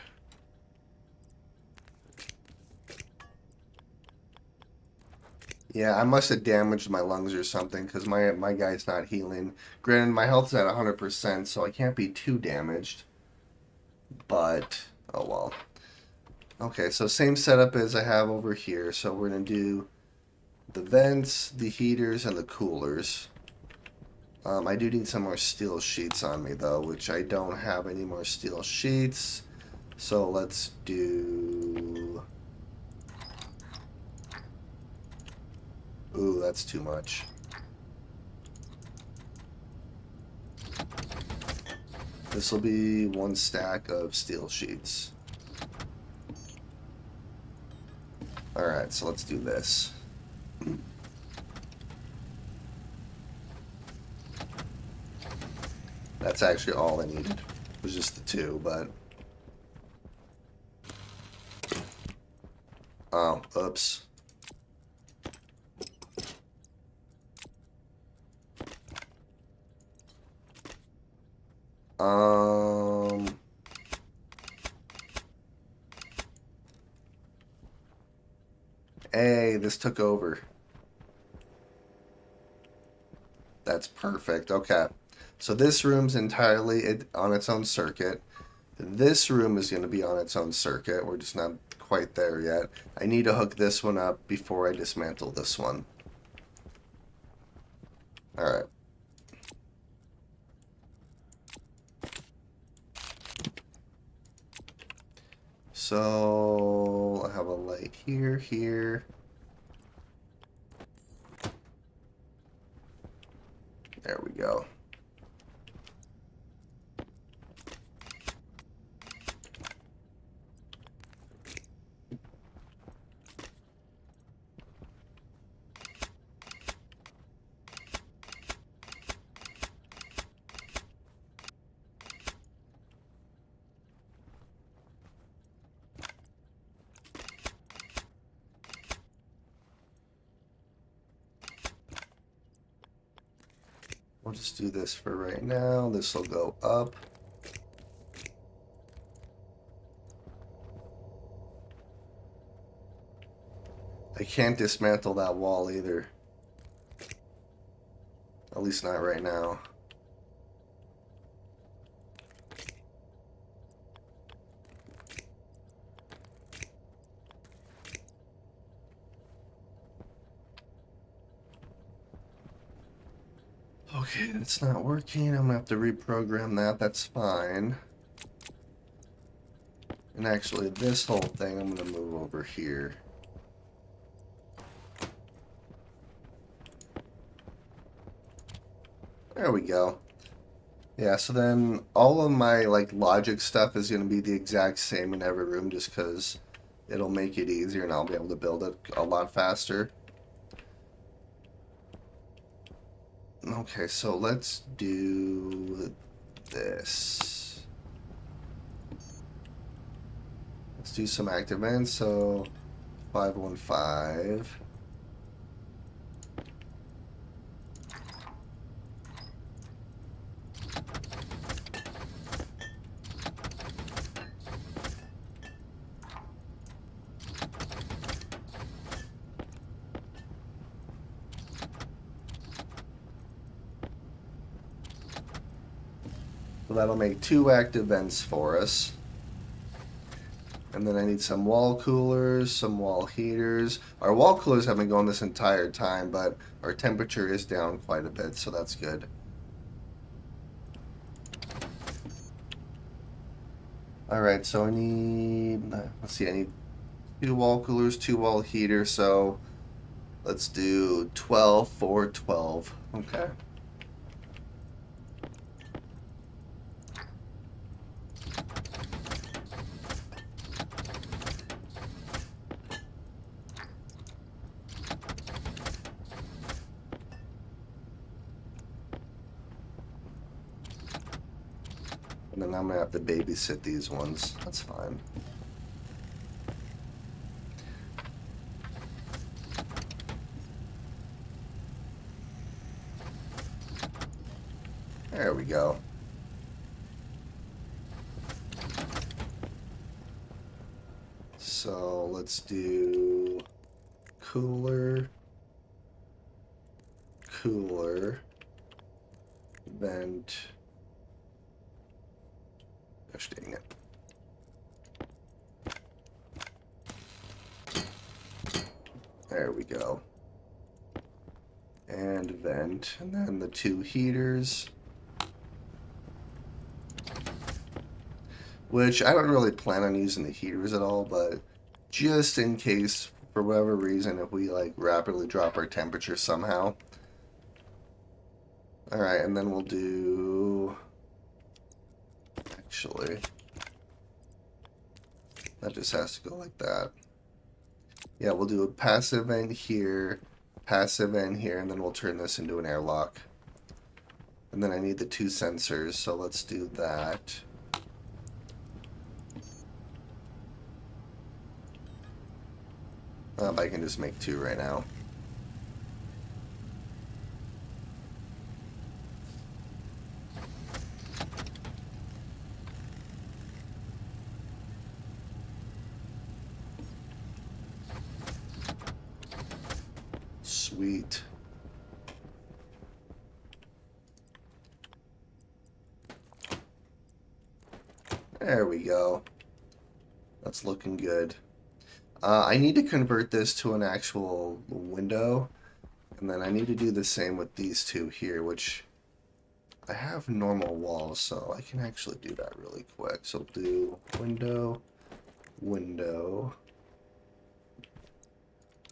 Yeah, I must have damaged my lungs or something because my guy's not healing. Granted, my health's at 100%, so I can't be too damaged. But, oh well. Okay, so same setup as I have over here. So we're going to do the vents, the heaters, and the coolers. I do need some more steel sheets on me, though, which I don't have any more steel sheets. So let's do... Ooh, that's too much. This will be one stack of steel sheets. Alright, so let's do this. That's actually all I needed. It was just the two, but... Oh, oops. Hey, this took over. That's perfect. Okay. So this room's entirely on its own circuit. This room is going to be on its own circuit. We're just not quite there yet. I need to hook this one up before I dismantle this one. Alright. So I have a light here, here. There we go. We'll just do this for right now. This will go up. I can't dismantle that wall either. At least not right now. Okay, it's not working. I'm gonna have to reprogram that. That's fine. And actually, this whole thing I'm gonna move over here. There we go. Yeah, so then all of my like logic stuff is gonna be the exact same in every room just because it'll make it easier and I'll be able to build it a lot faster. Okay, so let's do this. Let's do some active ends. So 515. So that'll make 2 active vents for us. And then I need some wall coolers, some wall heaters. Our wall coolers have been going this entire time, but our temperature is down quite a bit, so that's good. Alright, so I need, let's see, I need 2 wall coolers, 2 wall heaters, so let's do 12 for 12. Okay. And then I'm gonna have to babysit these ones. That's fine. There we go. So let's do cooler, cooler, vent. Gosh dang it. There we go. And vent, and then the 2 heaters. Which I don't really plan on using the heaters at all, but just in case, for whatever reason, if we like rapidly drop our temperature somehow. Alright, and then we'll do... Actually, that just has to go like that. Yeah, we'll do a passive vent here, passive vent here, and then we'll turn this into an airlock. And then I need the 2 sensors, so let's do that. I can just make 2 right now. Sweet. There we go. That's looking good. I need to convert this to an actual window, and then I need to do the same with these 2 here, which I have normal walls, so I can actually do that really quick. So do window, window.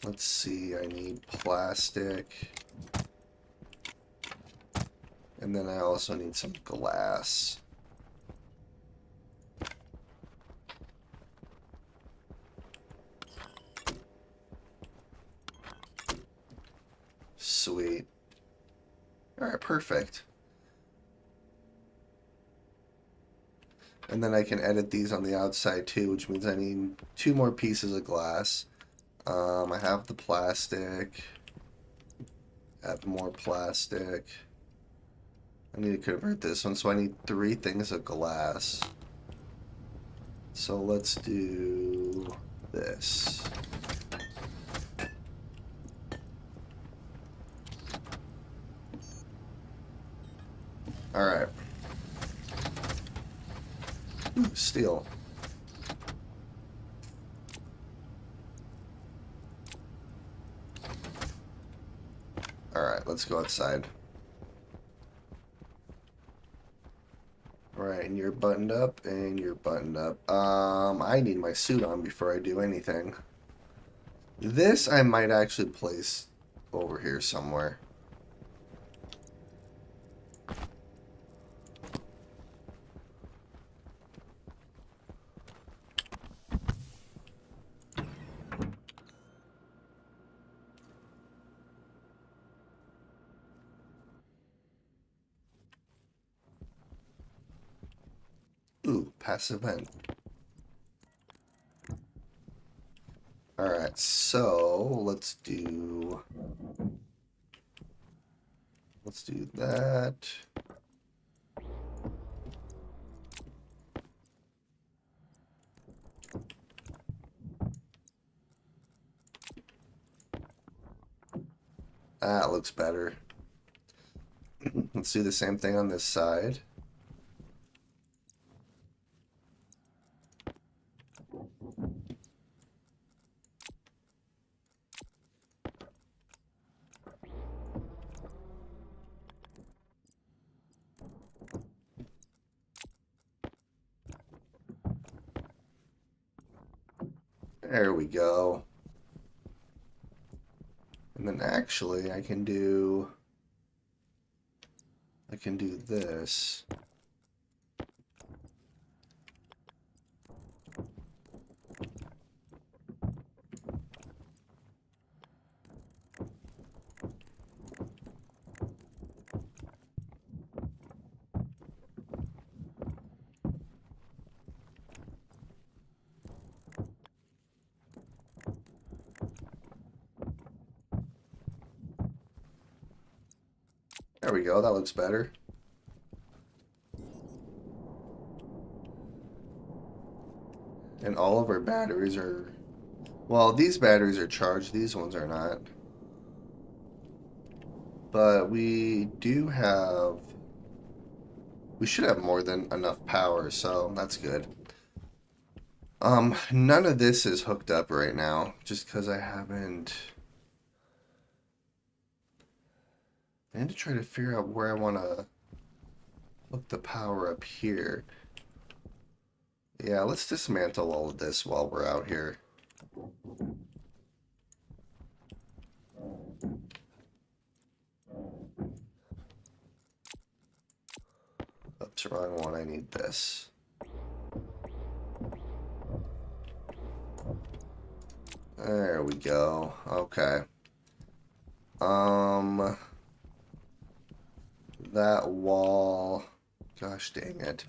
Let's see, I need plastic, and then I also need some glass. Sweet. Alright, perfect. And then I can edit these on the outside too, which means I need 2 more pieces of glass. I have the plastic. Add more plastic. I need to convert this one, so I need 3 things of glass. So let's do this. Alright. Steel. Alright, let's go outside. Alright, and you're buttoned up, and you're buttoned up. I need my suit on before I do anything. This I might actually place over here somewhere. Ooh, passive vent. Alright, so let's do that. That looks better. Let's do the same thing on this side. There we go. And then actually I can do this. There we go, that looks better. And all of our batteries are, well, these batteries are charged, these ones are not. But we should have more than enough power, so that's good. None of this is hooked up right now, just because I haven't. I need to try to figure out where I want to hook the power up here. Yeah, let's dismantle all of this while we're out here. Oops, wrong one. I need this. There we go. Okay. That wall. Gosh dang it.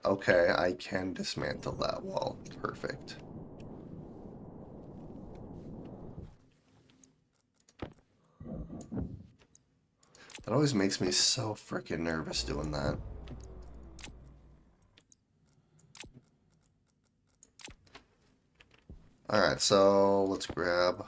Okay, I can dismantle that wall. Perfect. That always makes me so freaking nervous doing that. Alright, so let's grab.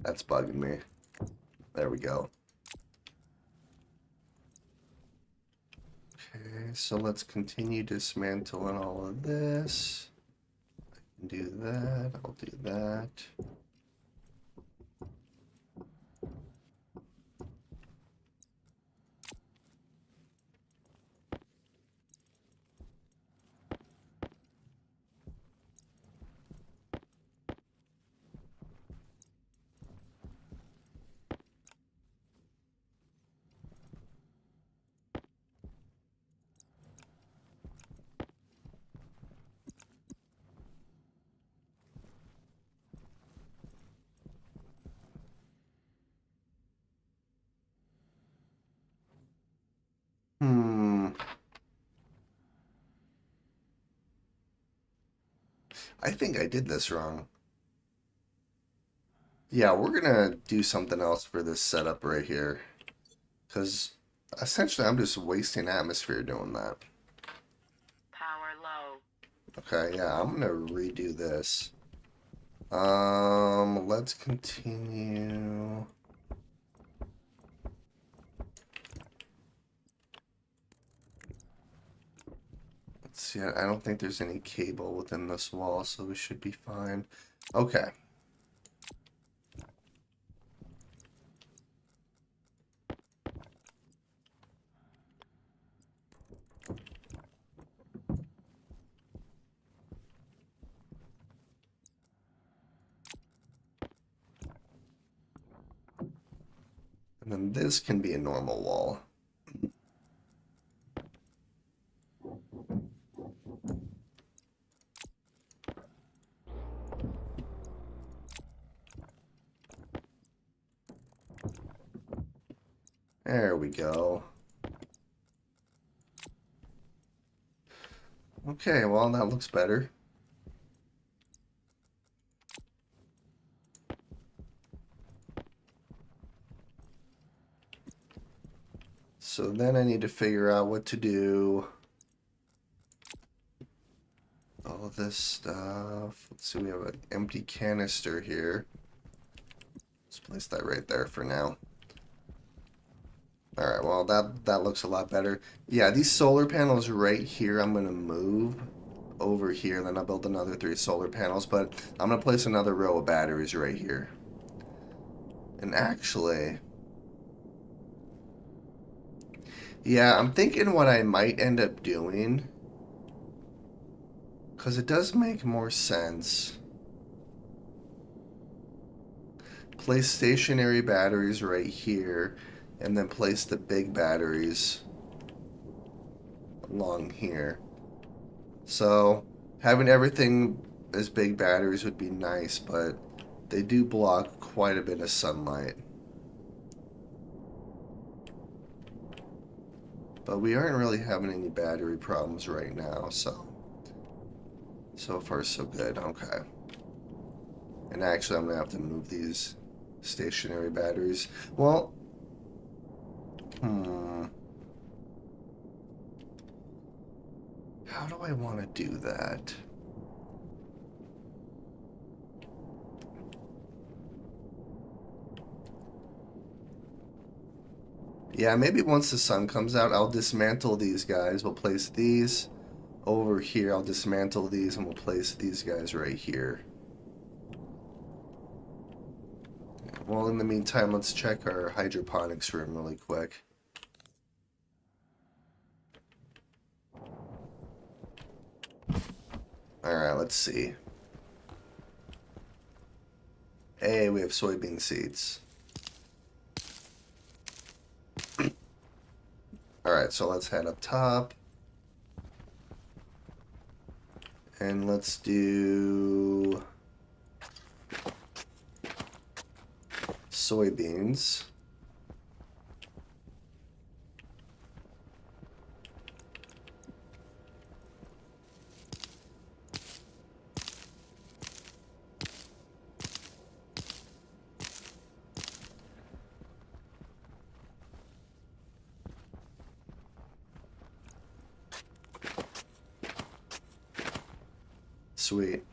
That's bugging me. There we go. Okay, so let's continue dismantling all of this. I can do that. I'll do that. I think I did this wrong. Yeah, we're gonna do something else for this setup right here. Because essentially I'm just wasting atmosphere doing that. Power low. Okay, yeah, I'm gonna redo this. Let's continue. Let's see, I don't think there's any cable within this wall, so we should be fine. Okay. And then this can be a normal wall. There we go. Okay, well, that looks better. So then I need to figure out what to do. All this stuff. Let's see, we have an empty canister here. Let's place that right there for now. Alright, well, that looks a lot better. Yeah, these solar panels right here, I'm going to move over here. Then I'll build another 3 solar panels. But I'm going to place another row of batteries right here. And actually, yeah, I'm thinking what I might end up doing, because it does make more sense. Place stationary batteries right here, and then place the big batteries along here. So having everything as big batteries would be nice, but they do block quite a bit of sunlight. But we aren't really having any battery problems right now, so far so good. Okay. And actually, I'm gonna have to move these stationary batteries. Well, how do I want to do that? Yeah, maybe once the sun comes out, I'll dismantle these guys. We'll place these over here. I'll dismantle these and we'll place these guys right here. Well, in the meantime, let's check our hydroponics room really quick. Alright, let's see. Hey, we have soybean seeds. Alright, so let's head up top. And let's do soybeans. Sweet.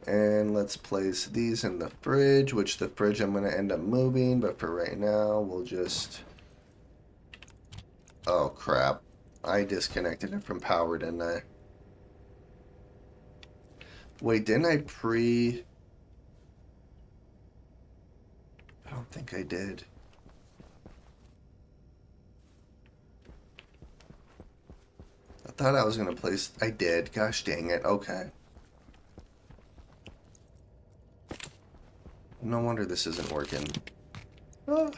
And let's place these in the fridge, which the fridge I'm going to end up moving, but for right now, we'll just... Oh, crap. I disconnected it from power, didn't I? Wait, didn't I I don't think I did. I thought I was going to place... I did. Gosh dang it. Okay. No wonder this isn't working. Ah.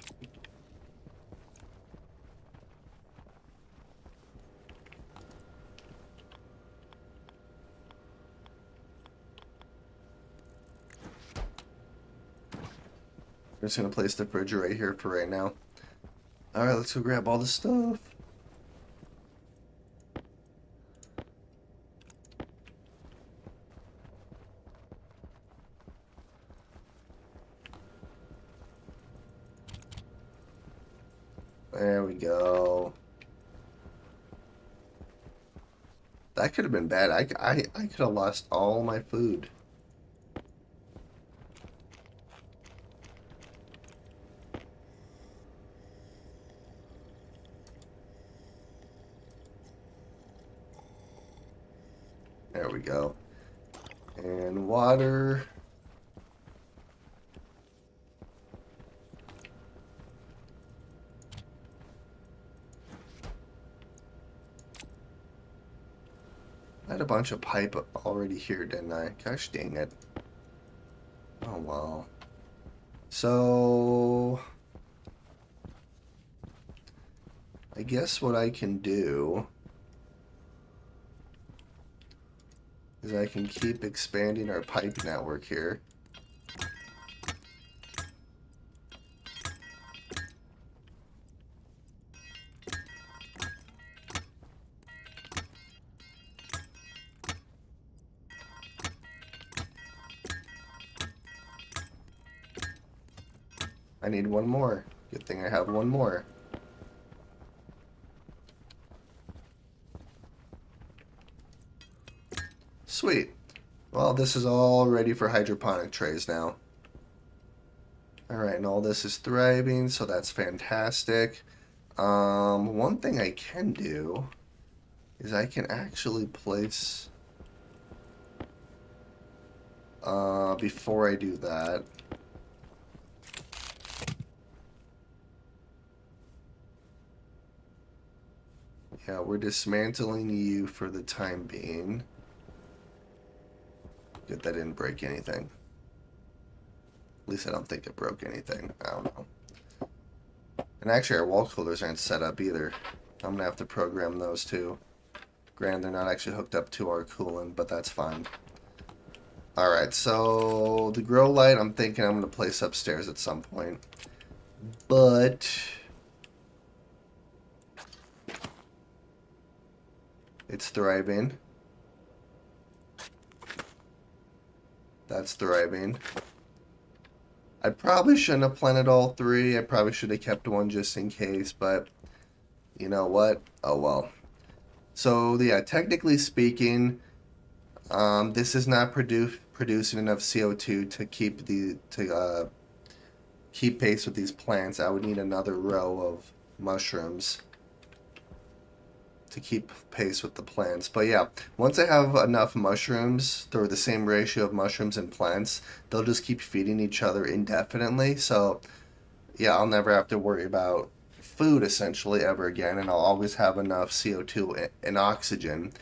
I'm just going to place the fridge right here for right now. Alright, let's go grab all the stuff. There we go. That could have been bad. I could have lost all my food. There we go. And water. I had a bunch of pipe already here, didn't I? Gosh dang it. Oh well. So I guess what I can do is I can keep expanding our pipe network here. I need one more. Good thing I have one more. Sweet. Well, this is all ready for hydroponic trays now. Alright, and all this is thriving, so that's fantastic. One thing I can do is I can actually place, before I do that, yeah, we're dismantling you for the time being. Good, that didn't break anything. At least I don't think it broke anything. I don't know. And actually, our wall coolers aren't set up either. I'm gonna have to program those too. Granted, they're not actually hooked up to our coolant, but that's fine. Alright, so the grow light, I'm thinking I'm gonna place upstairs at some point. But it's thriving. That's thriving. I probably shouldn't have planted all three. I probably should have kept one just in case, but you know what? Oh well. So yeah, technically speaking, this is not producing enough CO2 to keep pace with these plants. I would need another row of mushrooms to keep pace with the plants. But yeah, once I have enough mushrooms, or the same ratio of mushrooms and plants, they'll just keep feeding each other indefinitely. So yeah, I'll never have to worry about food essentially ever again, and I'll always have enough CO2 and oxygen.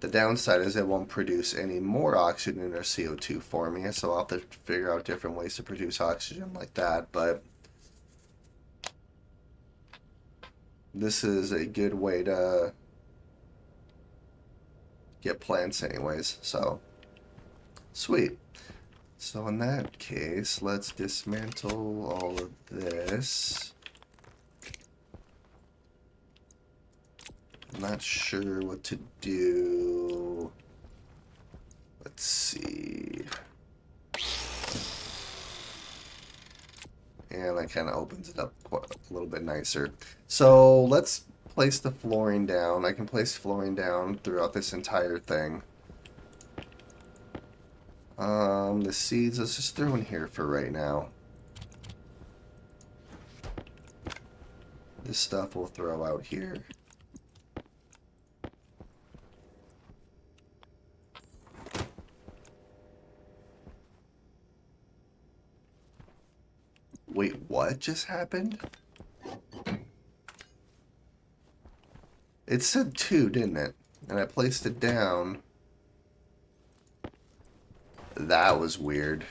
The downside is it won't produce any more oxygen or CO2 for me, so I'll have to figure out different ways to produce oxygen like that, but this is a good way to get plants anyways, so sweet. So in that case, let's dismantle all of this. I'm not sure what to do. Let's see. And that kind of opens it up a little bit nicer. So let's place the flooring down. I can place flooring down throughout this entire thing. The seeds, let's just throw in here for right now. This stuff we'll throw out here. Wait, what just happened? It said 2, didn't it? And I placed it down. That was weird.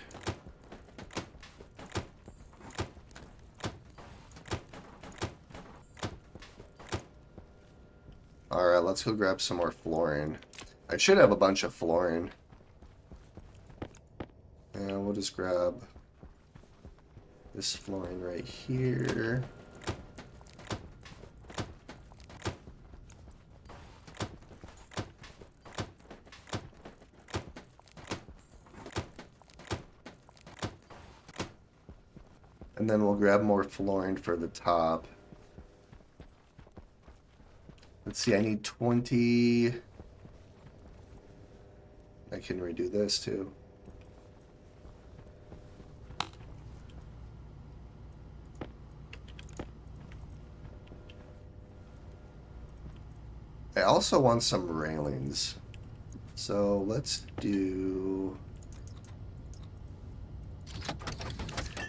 Alright, let's go grab some more flooring. I should have a bunch of flooring. And we'll just grab this flooring right here. And then we'll grab more flooring for the top. Let's see, I need 20. I can redo this too. I also want some railings. So let's do...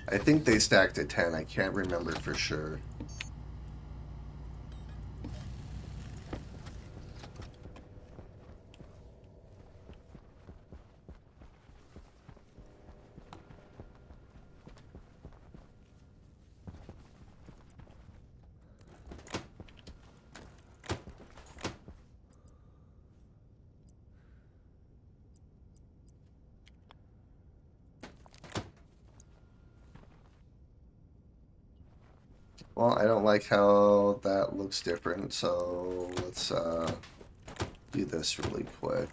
I think they stacked at 10. I can't remember for sure. Well, I don't like how that looks different, so let's do this really quick.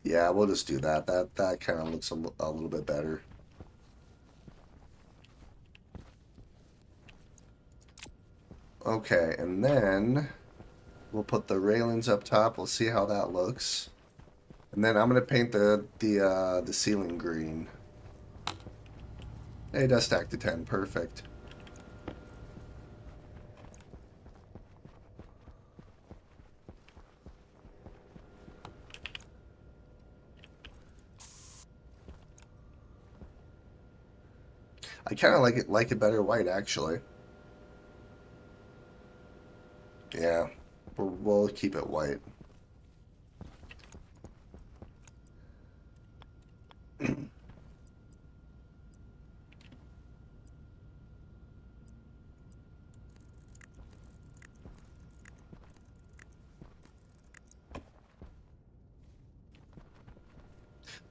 Yeah, we'll just do that. That kind of looks a little bit better. Okay, and then we'll put the railings up top. We'll see how that looks. And then I'm gonna paint the ceiling green. Hey, it does stack to 10. Perfect. I kind of like it better white actually. Yeah, we'll keep it white.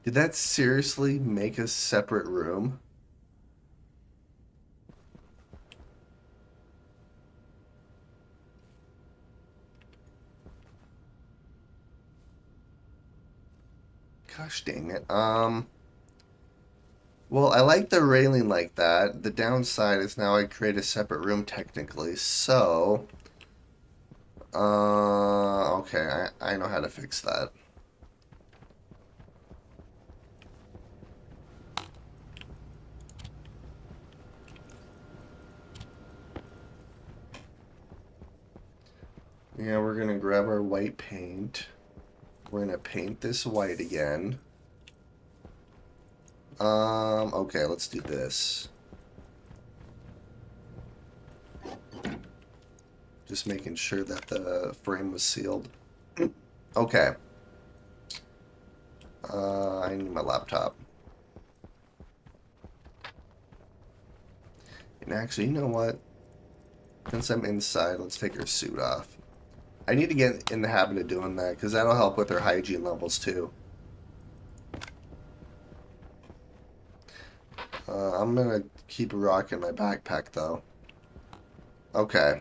Did that seriously make a separate room? Gosh dang it. Well, I like the railing like that. The downside is now I create a separate room technically. So, okay, I know how to fix that. Yeah, we're gonna grab our white paint. We're gonna paint this white again. Okay, let's do this. Just making sure that the frame was sealed. Okay. I need my laptop. And actually, you know what? Since I'm inside, let's take our suit off. I need to get in the habit of doing that because that'll help with our hygiene levels too. I'm gonna keep rocking my backpack though. Okay.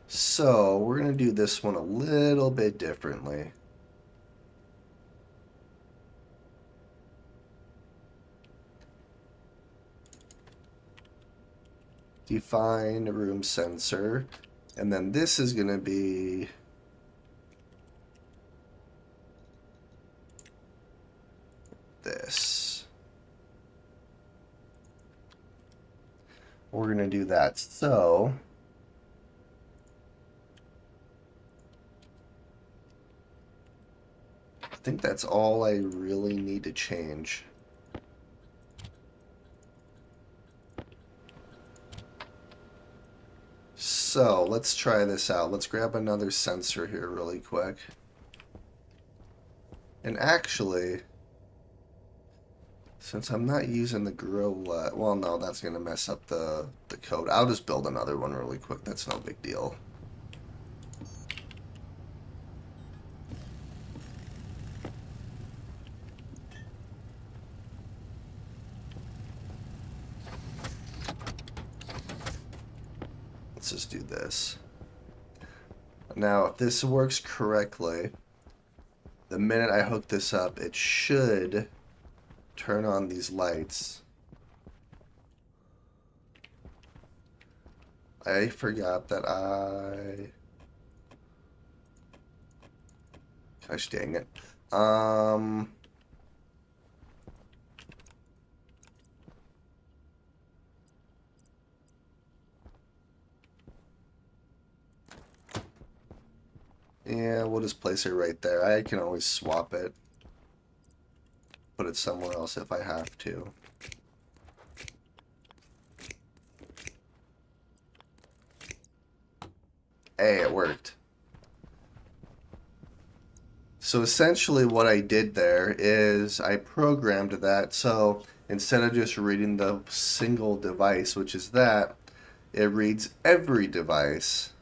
So we're gonna do this one a little bit differently. Define room sensor. And then this is going to be this. We're going to do that. So I think that's all I really need to change. So let's try this out. Let's grab another sensor here really quick. And actually, since I'm not using the grow light, well, no, that's going to mess up the code. I'll just build another one really quick. That's no big deal. this. Now, if this works correctly, the minute I hook this up, it should turn on these lights. I forgot that Gosh dang it. Yeah, we'll just place it right there. I can always swap it. Put it somewhere else if I have to. Hey, it worked. So essentially what I did there is I programmed that so instead of just reading the single device, which is that, it reads every device.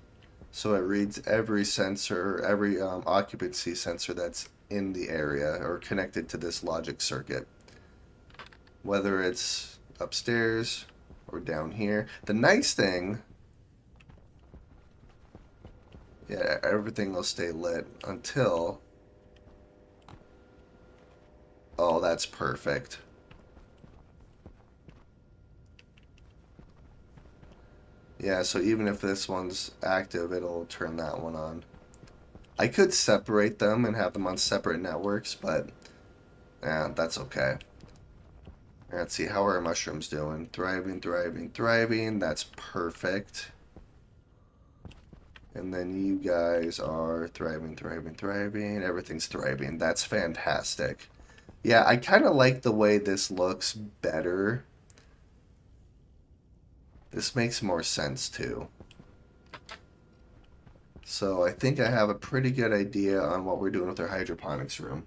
So it reads every sensor, every occupancy sensor that's in the area or connected to this logic circuit. Whether it's upstairs or down here. The nice thing, yeah, everything will stay lit until... Oh, that's perfect. Yeah, so even if this one's active, it'll turn that one on. I could separate them and have them on separate networks, but yeah, that's okay. Let's see, how are our mushrooms doing? Thriving, thriving, thriving. That's perfect. And then you guys are thriving, thriving, thriving. Everything's thriving. That's fantastic. Yeah, I kind of like the way this looks better. This makes more sense too. So I think I have a pretty good idea on what we're doing with our hydroponics room.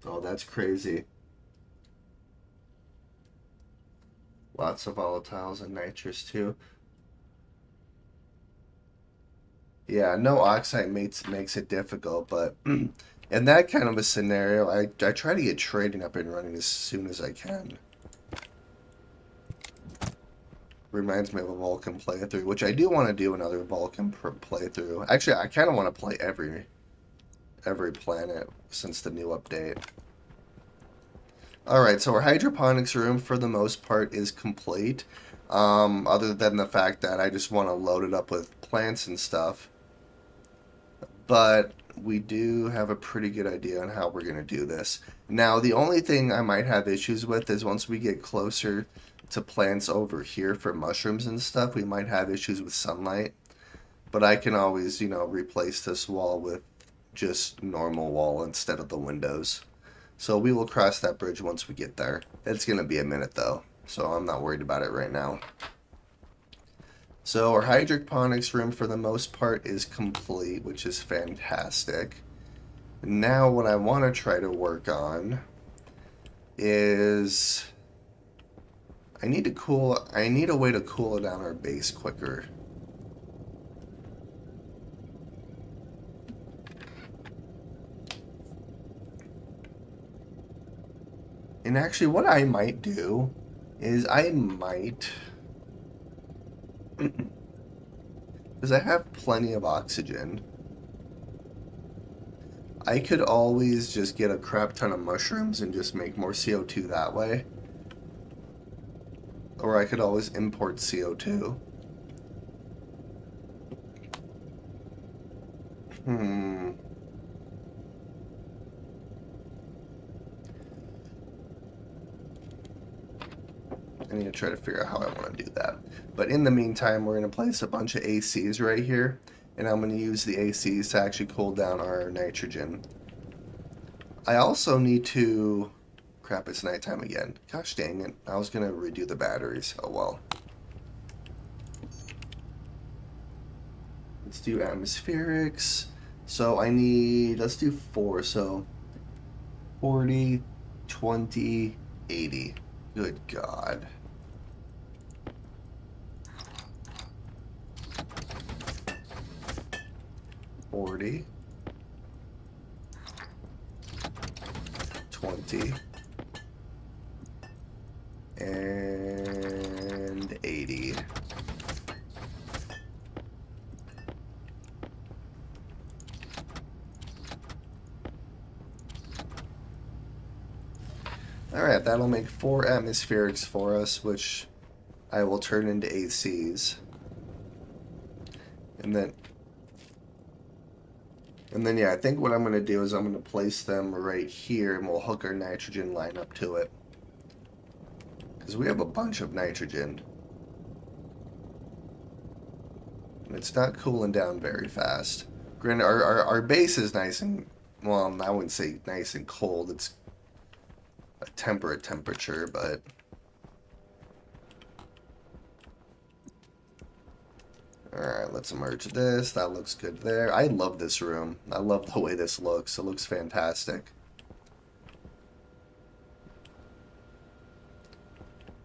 Oh, that's crazy. Lots of volatiles and nitrous too. Yeah, no oxide makes it difficult, but in that kind of a scenario, I try to get trading up and running as soon as I can. Reminds me of a Vulcan playthrough, which I do want to do another Vulcan playthrough. Actually, I kind of want to play every planet since the new update. Alright, so our hydroponics room, for the most part, is complete. Other than the fact that I just want to load it up with plants and stuff. But we do have a pretty good idea on how we're going to do this. Now, the only thing I might have issues with is once we get closer to plants over here for mushrooms and stuff, we might have issues with sunlight. But I can always, you know, replace this wall with just normal wall instead of the windows. So we will cross that bridge once we get there. It's going to be a minute though, so I'm not worried about it right now. So our hydroponics room for the most part is complete, which is fantastic. Now what I want to try to work on is I need a way to cool down our base quicker. And actually what I might do is I might, because I have plenty of oxygen, I could always just get a crap ton of mushrooms and just make more CO2 that way. Or I could always import CO2. I need to try to figure out how I want to do that. But in the meantime, we're going to place a bunch of ACs right here. And I'm going to use the ACs to actually cool down our nitrogen. I also need to... Crap, it's nighttime again. Gosh dang it. I was going to redo the batteries. Oh well. Let's do atmospherics. So I need... Let's do 4. So 40, 20, 80. Good God. $40, $20, Alright, that'll make 4 atmospherics for us, which I will turn into ACs. And then yeah, I think what I'm going to do is I'm going to place them right here, and we'll hook our nitrogen line up to it. Because we have a bunch of nitrogen. And it's not cooling down very fast. Granted, our base is nice and, well, I wouldn't say nice and cold. It's a temperate temperature, but... Alright, let's merge this. That looks good there. I love this room. I love the way this looks. It looks fantastic.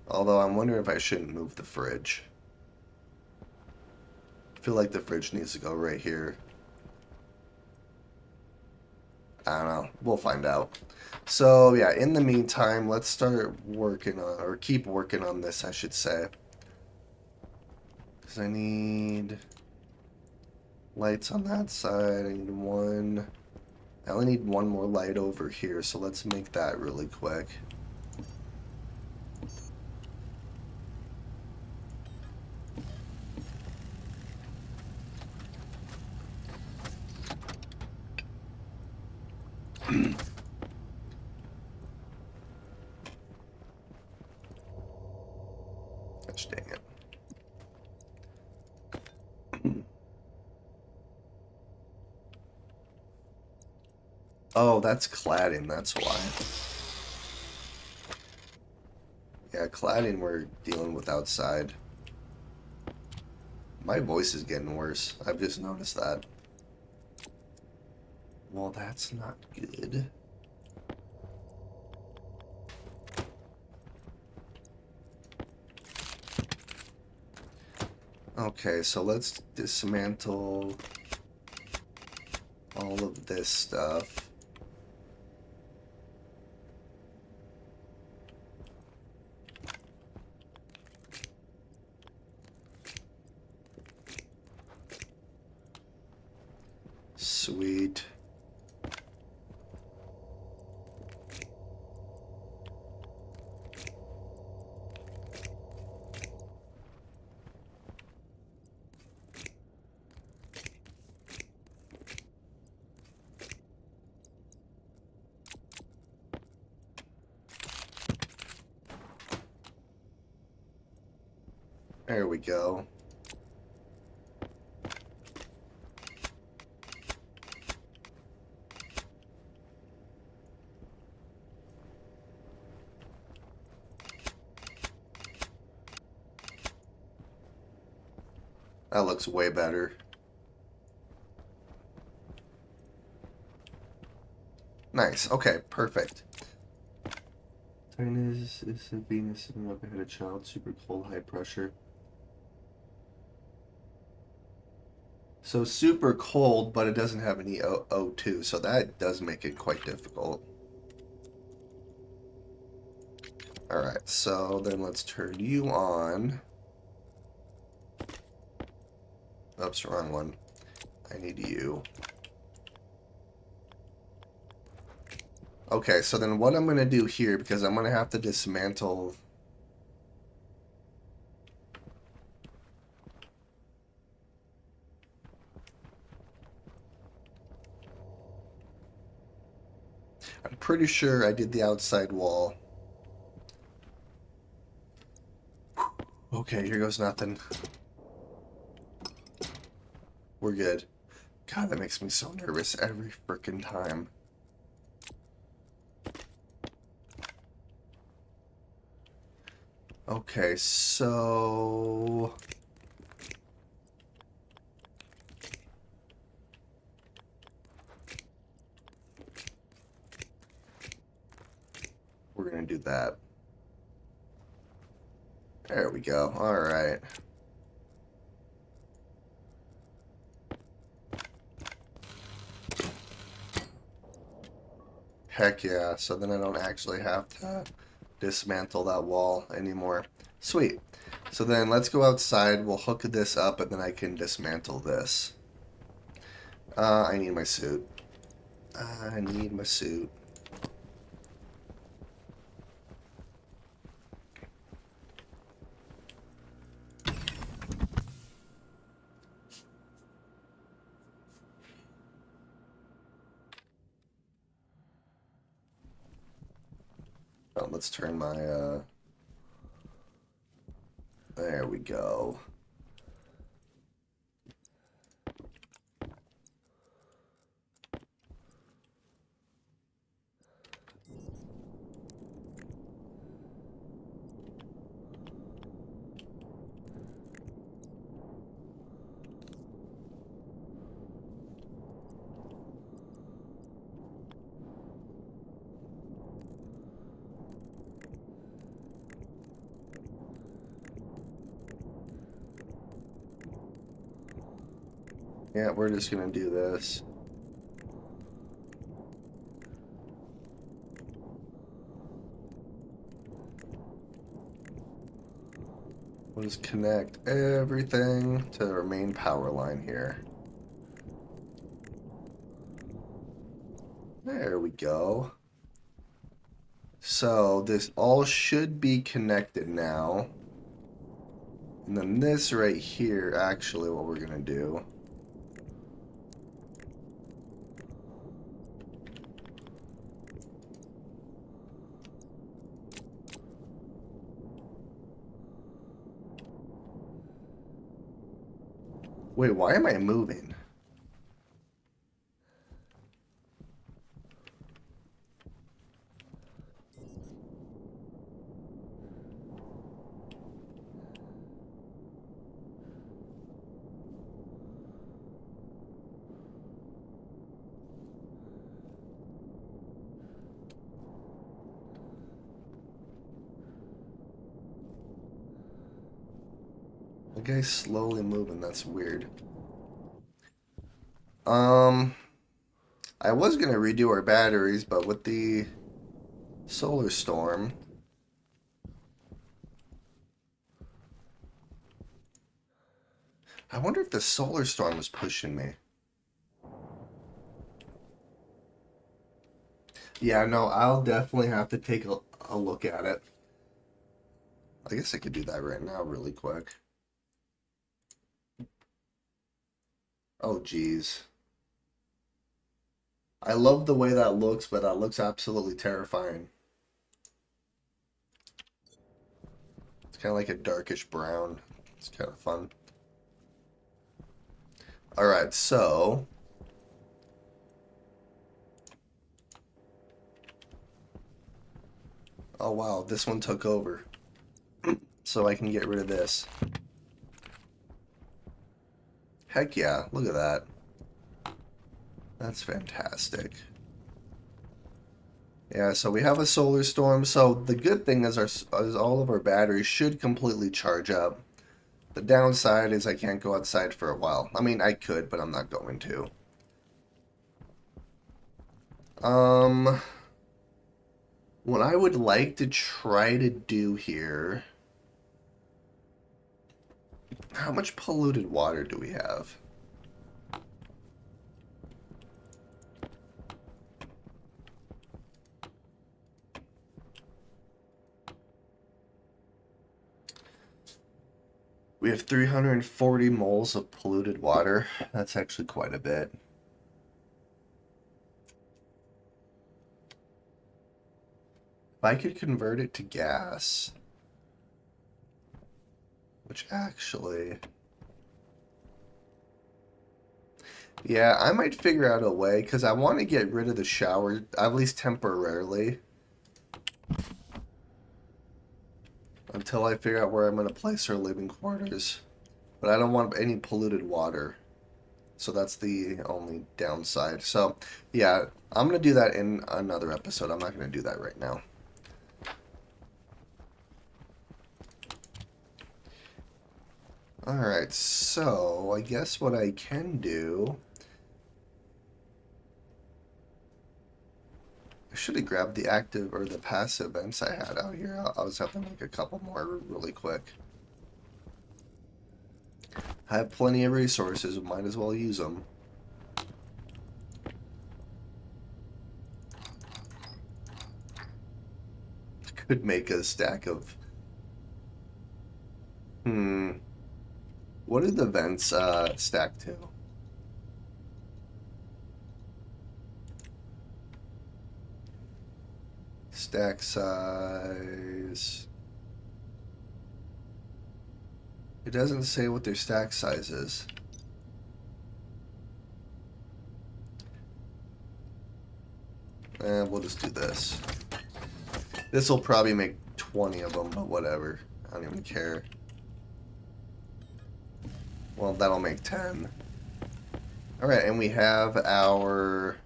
Although I'm wondering if I shouldn't move the fridge. I feel like the fridge needs to go right here. I don't know. We'll find out. So, yeah, in the meantime, let's start working on, or keep working on this, I should say. Because I need lights on that side. I need one. I only need one more light over here, so let's make that really quick. Gosh dang it. Oh, that's cladding, that's why. Yeah, cladding we're dealing with outside. My voice is getting worse. I've just noticed that. Well, that's not good. Okay, so let's dismantle all of this stuff. Sweet. There we go. That looks way better. Nice. Okay, perfect. Tynus is a Venus sitting up ahead of child, super cold, high pressure. So super cold, but it doesn't have any O2, so that does make it quite difficult. Alright, so then let's turn you on. Oops, wrong one. I need you. Okay, so then what I'm going to do here, because I'm going to have to dismantle... I'm pretty sure I did the outside wall. Okay, here goes nothing. We're good. God, that makes me so nervous every frickin' time. Okay, so... we're gonna do that. There we go. Alright. Heck yeah, so then I don't actually have to dismantle that wall anymore. Sweet. So then let's go outside, we'll hook this up, and then I can dismantle this. I need my suit. I need my suit. out. Let's turn my, there we go. Yeah, we're just gonna do this. We'll just connect everything to our main power line here. There we go. So this all should be connected now. And then this right here, actually what we're gonna do. Wait, why am I moving? The guy's slowly moving, that's weird. I was gonna redo our batteries, but with the solar storm, I wonder if the solar storm is pushing me. Yeah, no, I'll definitely have to take a look at it. I guess I could do that right now really quick. Oh, geez. I love the way that looks, but that looks absolutely terrifying. It's kind of like a darkish brown. It's kind of fun. Alright, so... Oh wow, this one took over. So I can get rid of this. Heck yeah, look at that. That's fantastic. Yeah, so we have a solar storm. So the good thing is all of our batteries should completely charge up. The downside is I can't go outside for a while. I mean, I could, but I'm not going to. What I would like to try to do here... How much polluted water do we have? We have 340 moles of polluted water. That's actually quite a bit. If I could convert it to gas, which actually... Yeah, I might figure out a way, because I want to get rid of the shower, at least temporarily. Until I figure out where I'm going to place our living quarters. But I don't want any polluted water. So that's the only downside. So, yeah, I'm going to do that in another episode. I'm not going to do that right now. Alright, so I guess what I can do... I should have grabbed the active or the passive vents I had out here. I was having like a couple more really quick. I have plenty of resources, might as well use them. Could make a stack of... What do the vents stack to? stack size. It doesn't say what their stack size is. We'll just do this. This will probably make 20 of them, but whatever. I don't even care. Well, that'll make 10. Alright, and we have our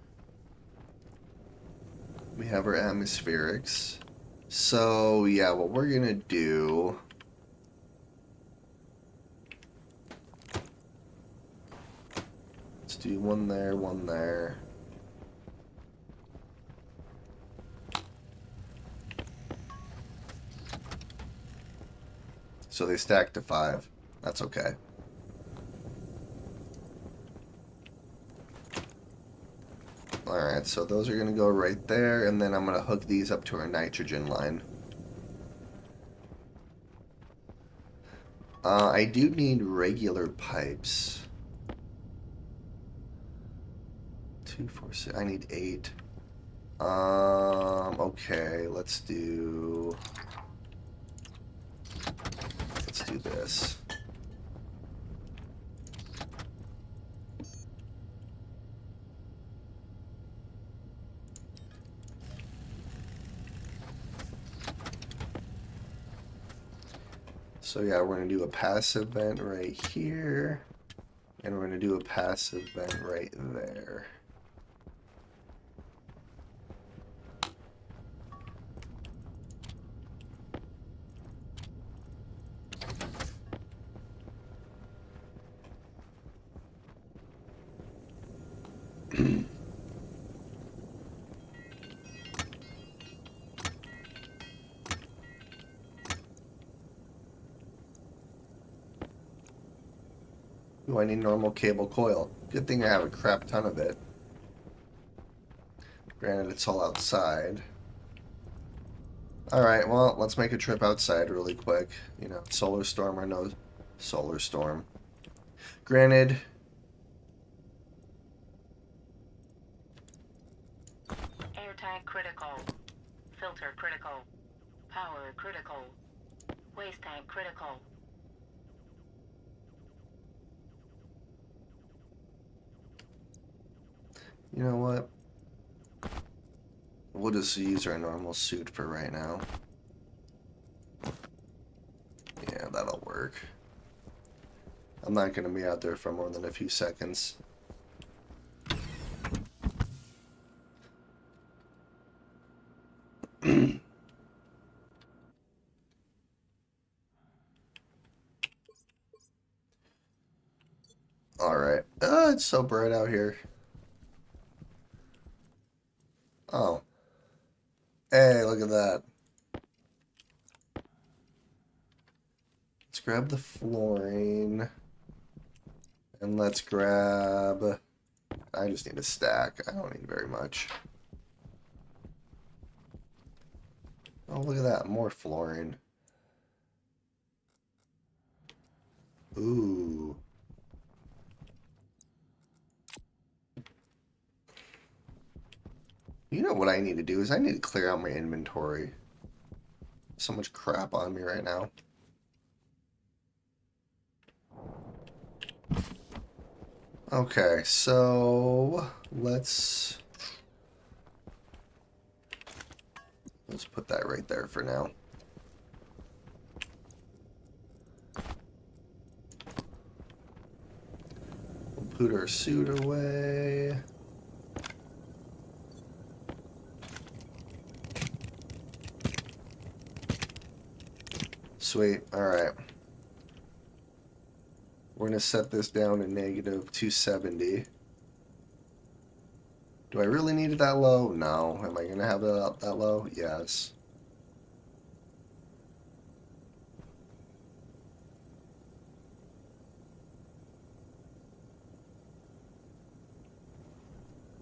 atmospherics. So, yeah, what we're gonna do... Let's do one there, one there. So they stack to 5. That's okay. Alright, so those are going to go right there, and then I'm going to hook these up to our nitrogen line. I do need regular pipes. 2, 4, 6. I need 8. Okay, let's do this. So yeah, we're going to do a passive vent right here, and we're going to do a passive vent right there. Ooh, I need normal cable coil. Good thing I have a crap ton of it. Granted, it's all outside. Alright, well, let's make a trip outside really quick. You know, solar storm or no solar storm. Granted... Air tank critical. Filter critical. Power critical. Waste tank critical. You know what? We'll just use our normal suit for right now. Yeah, that'll work. I'm not going to be out there for more than a few seconds. Alright. It's so bright out here. Oh. Hey, look at that. Let's grab the fluorine. And let's grab... I just need a stack. I don't need very much. Oh, look at that. More fluorine. Ooh. You know what I need to do is I need to clear out my inventory. So much crap on me right now. Okay, so let's put that right there for now. We'll put our suit away. Sweet, alright. We're going to set this down to negative 270. Do I really need it that low? No. Am I going to have it that low? Yes.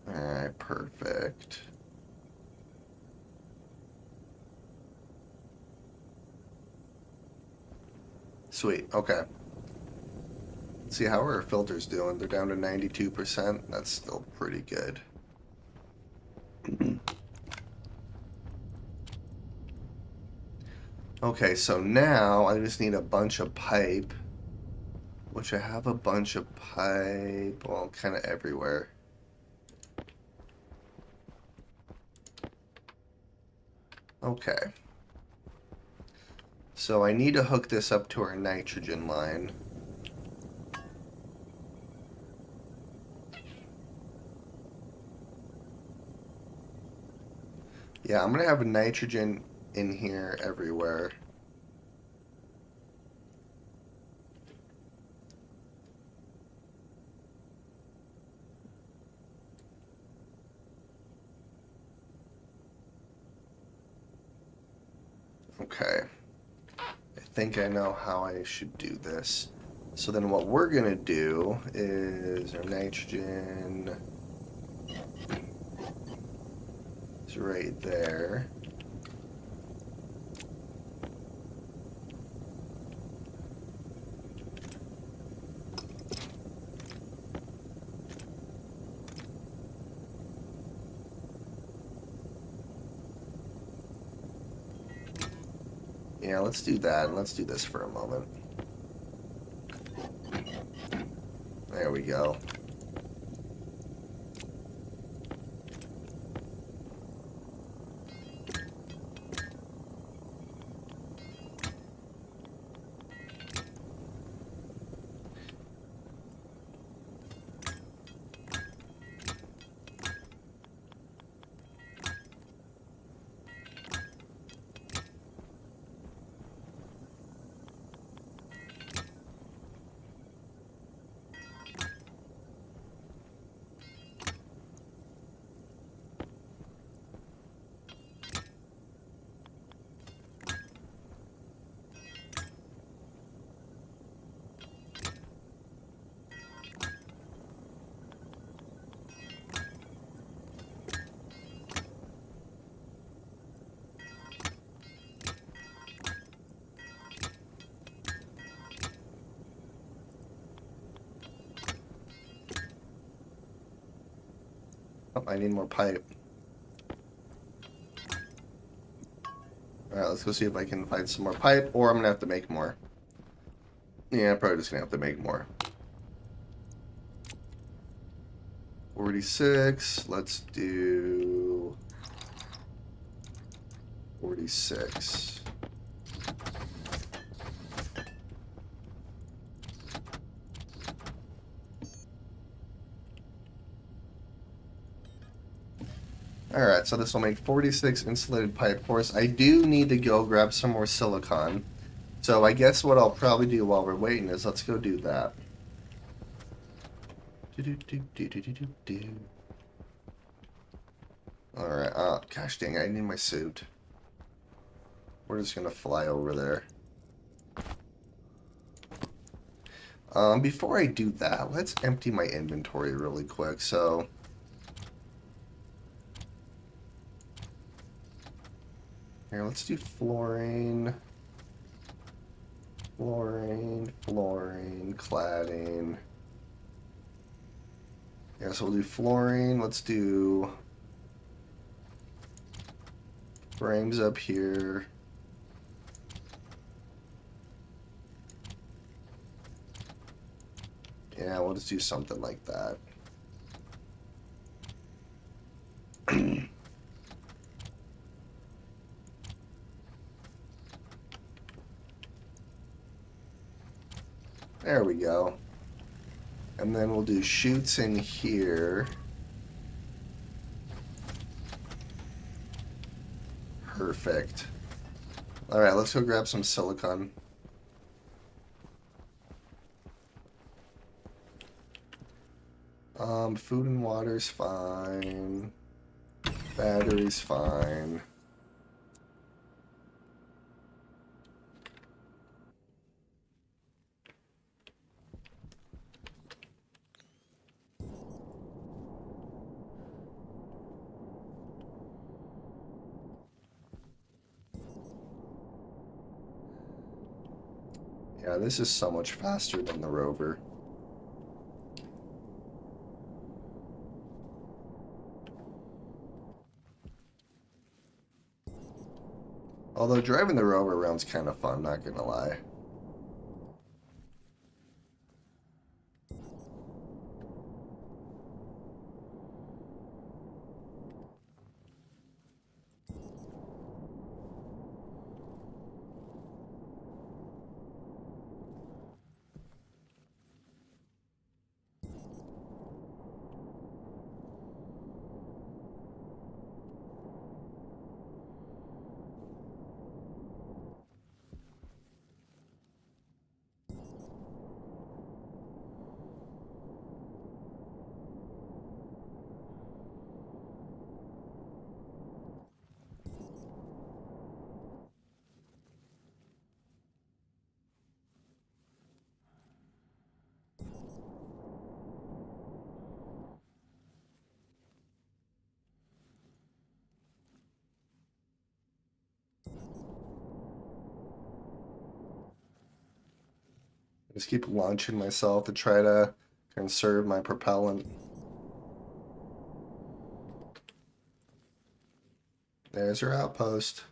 Alright, perfect. Sweet, okay. Let's see how are our filters doing. They're down to 92%. That's still pretty good. Okay, so now I just need a bunch of pipe, which I have a bunch of pipe, well, kind of everywhere. Okay. So I need to hook this up to our nitrogen line. Yeah, I'm gonna have nitrogen in here everywhere. Okay. I think I know how I should do this. So then what we're gonna do is our nitrogen is right there. Yeah, let's do that, and let's do this for a moment. There we go. Oh, I need more pipe. Alright, let's go see if I can find some more pipe, or I'm gonna have to make more. Yeah, I'm probably just gonna have to make more. 46, let's do 46. Alright, so this will make 46 insulated pipe for us. I do need to go grab some more silicon. So I guess what I'll probably do while we're waiting is let's go do that. Alright, oh, gosh dang, I need my suit. We're just gonna fly over there. Before I do that, let's empty my inventory really quick. So, here, let's do fluorine, cladding. Yeah, so we'll do fluorine. Let's do frames up here. Yeah, we'll just do something like that. There we go. And then we'll do chutes in here. Perfect. Alright, let's go grab some silicon. Food and water's fine. Battery's fine. Yeah, this is so much faster than the rover. Although driving the rover around's kind of fun, not gonna lie. I just keep launching myself to try to conserve my propellant. There's her outpost.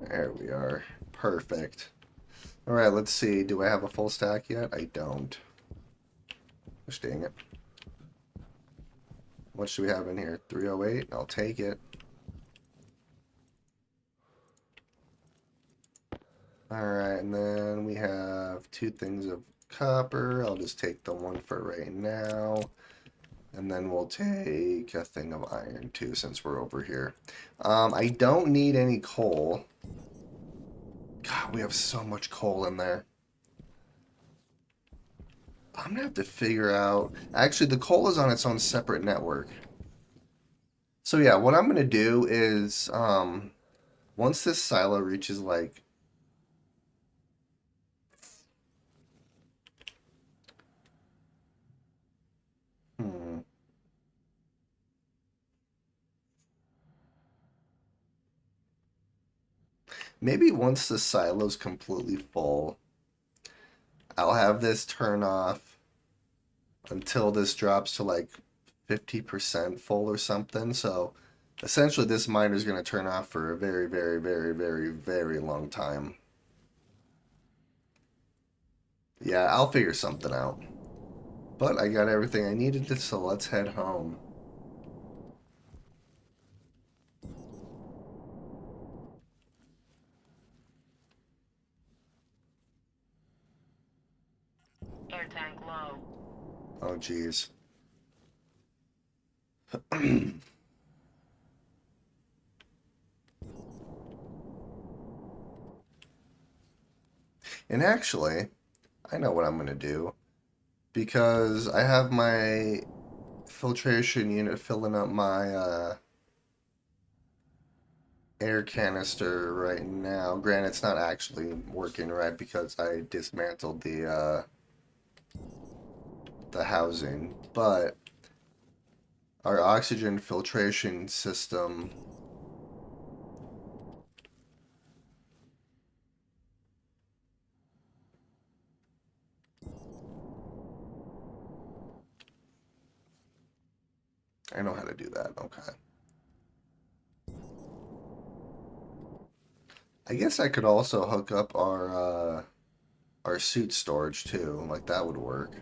There we are. Perfect. Alright, let's see. Do I have a full stack yet? I don't. Gosh dang it. What should we have in here? 308? I'll take it. Alright, and then we have 2 things of copper. I'll just take the one for right now. And then we'll take a thing of iron too, since we're over here. I don't need any coal. God, we have so much coal in there. I'm gonna have to figure out. Actually, the coal is on its own separate network. So yeah, what I'm gonna do is, once this silo reaches like, hmm, maybe once the silo's completely full, I'll have this turn off until this drops to like 50% full or something. So essentially, this miner is going to turn off for a very, very, very, very, very long time. Yeah, I'll figure something out. But I got everything I needed, so let's head home. Air tank low. Oh, geez. And actually, I know what I'm going to do. Because I have my filtration unit filling up my air canister right now. Granted, it's not actually working right because I dismantled the housing, but our oxygen filtration system. I know how to do that. Okay. I guess I could also hook up our suit storage too. Like that would work.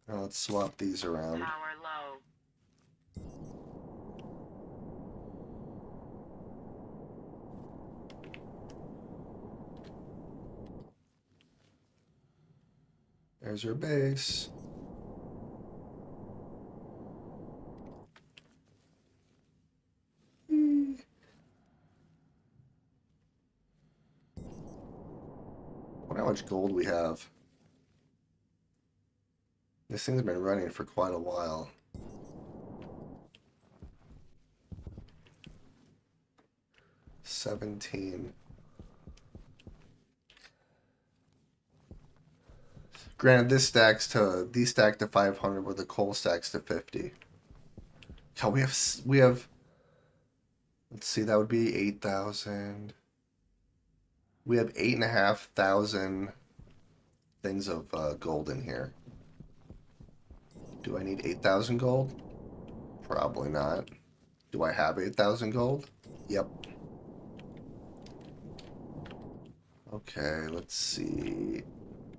Now let's swap these around. Power low. There's our base. Wonder how much gold we have. This thing's been running for quite a while. 17. Granted, these stack to 500, where the coal stacks to 50. Yeah, we have. Let's see, that would be 8,000. We have 8,500 things of gold in here. Do I need 8,000 gold? Probably not. Do I have 8,000 gold? Yep. Okay, let's see.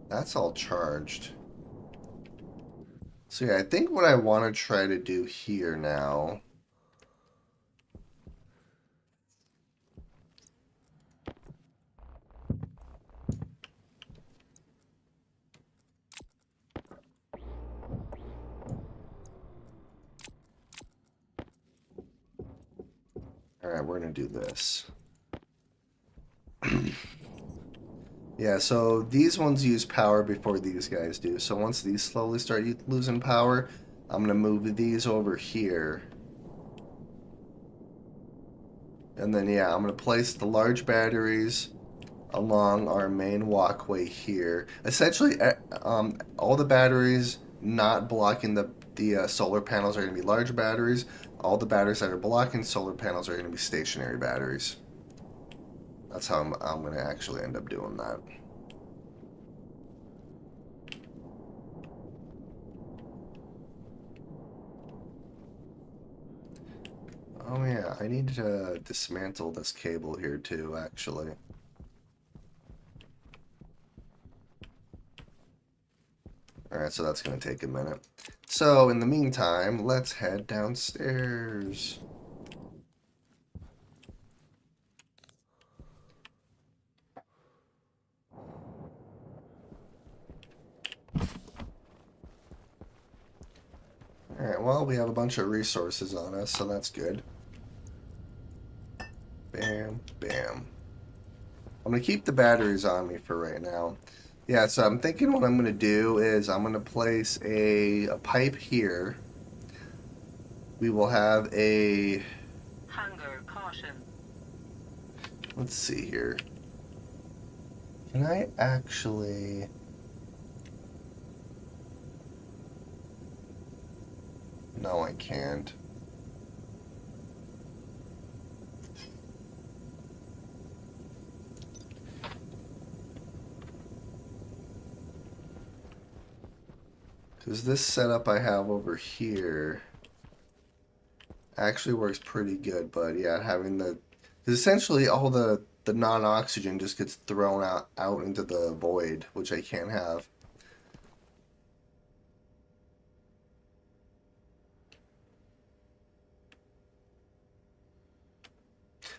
That's all charged. So yeah, I think what I want to try to do here now. Alright, we're going to do this. Yeah, so these ones use power before these guys do. So once these slowly start losing power, I'm going to move these over here. And then, yeah, I'm going to place the large batteries along our main walkway here. Essentially, all the batteries not blocking the solar panels are going to be large batteries. All the batteries that are blocking solar panels are going to be stationary batteries. That's how I'm going to actually end up doing that. Oh yeah, I need to dismantle this cable here too, actually. Alright, so that's going to take a minute. So, in the meantime, let's head downstairs. Alright, well, we have a bunch of resources on us, so that's good. Bam, bam. I'm going to keep the batteries on me for right now. Yeah, so I'm thinking what I'm going to do is I'm going to place a pipe here. We will have a... Hunger caution. Let's see here. Can I actually... No, I can't. Because this setup I have over here actually works pretty good, but yeah, having the... Because essentially all the non-oxygen just gets thrown out into the void, which I can't have.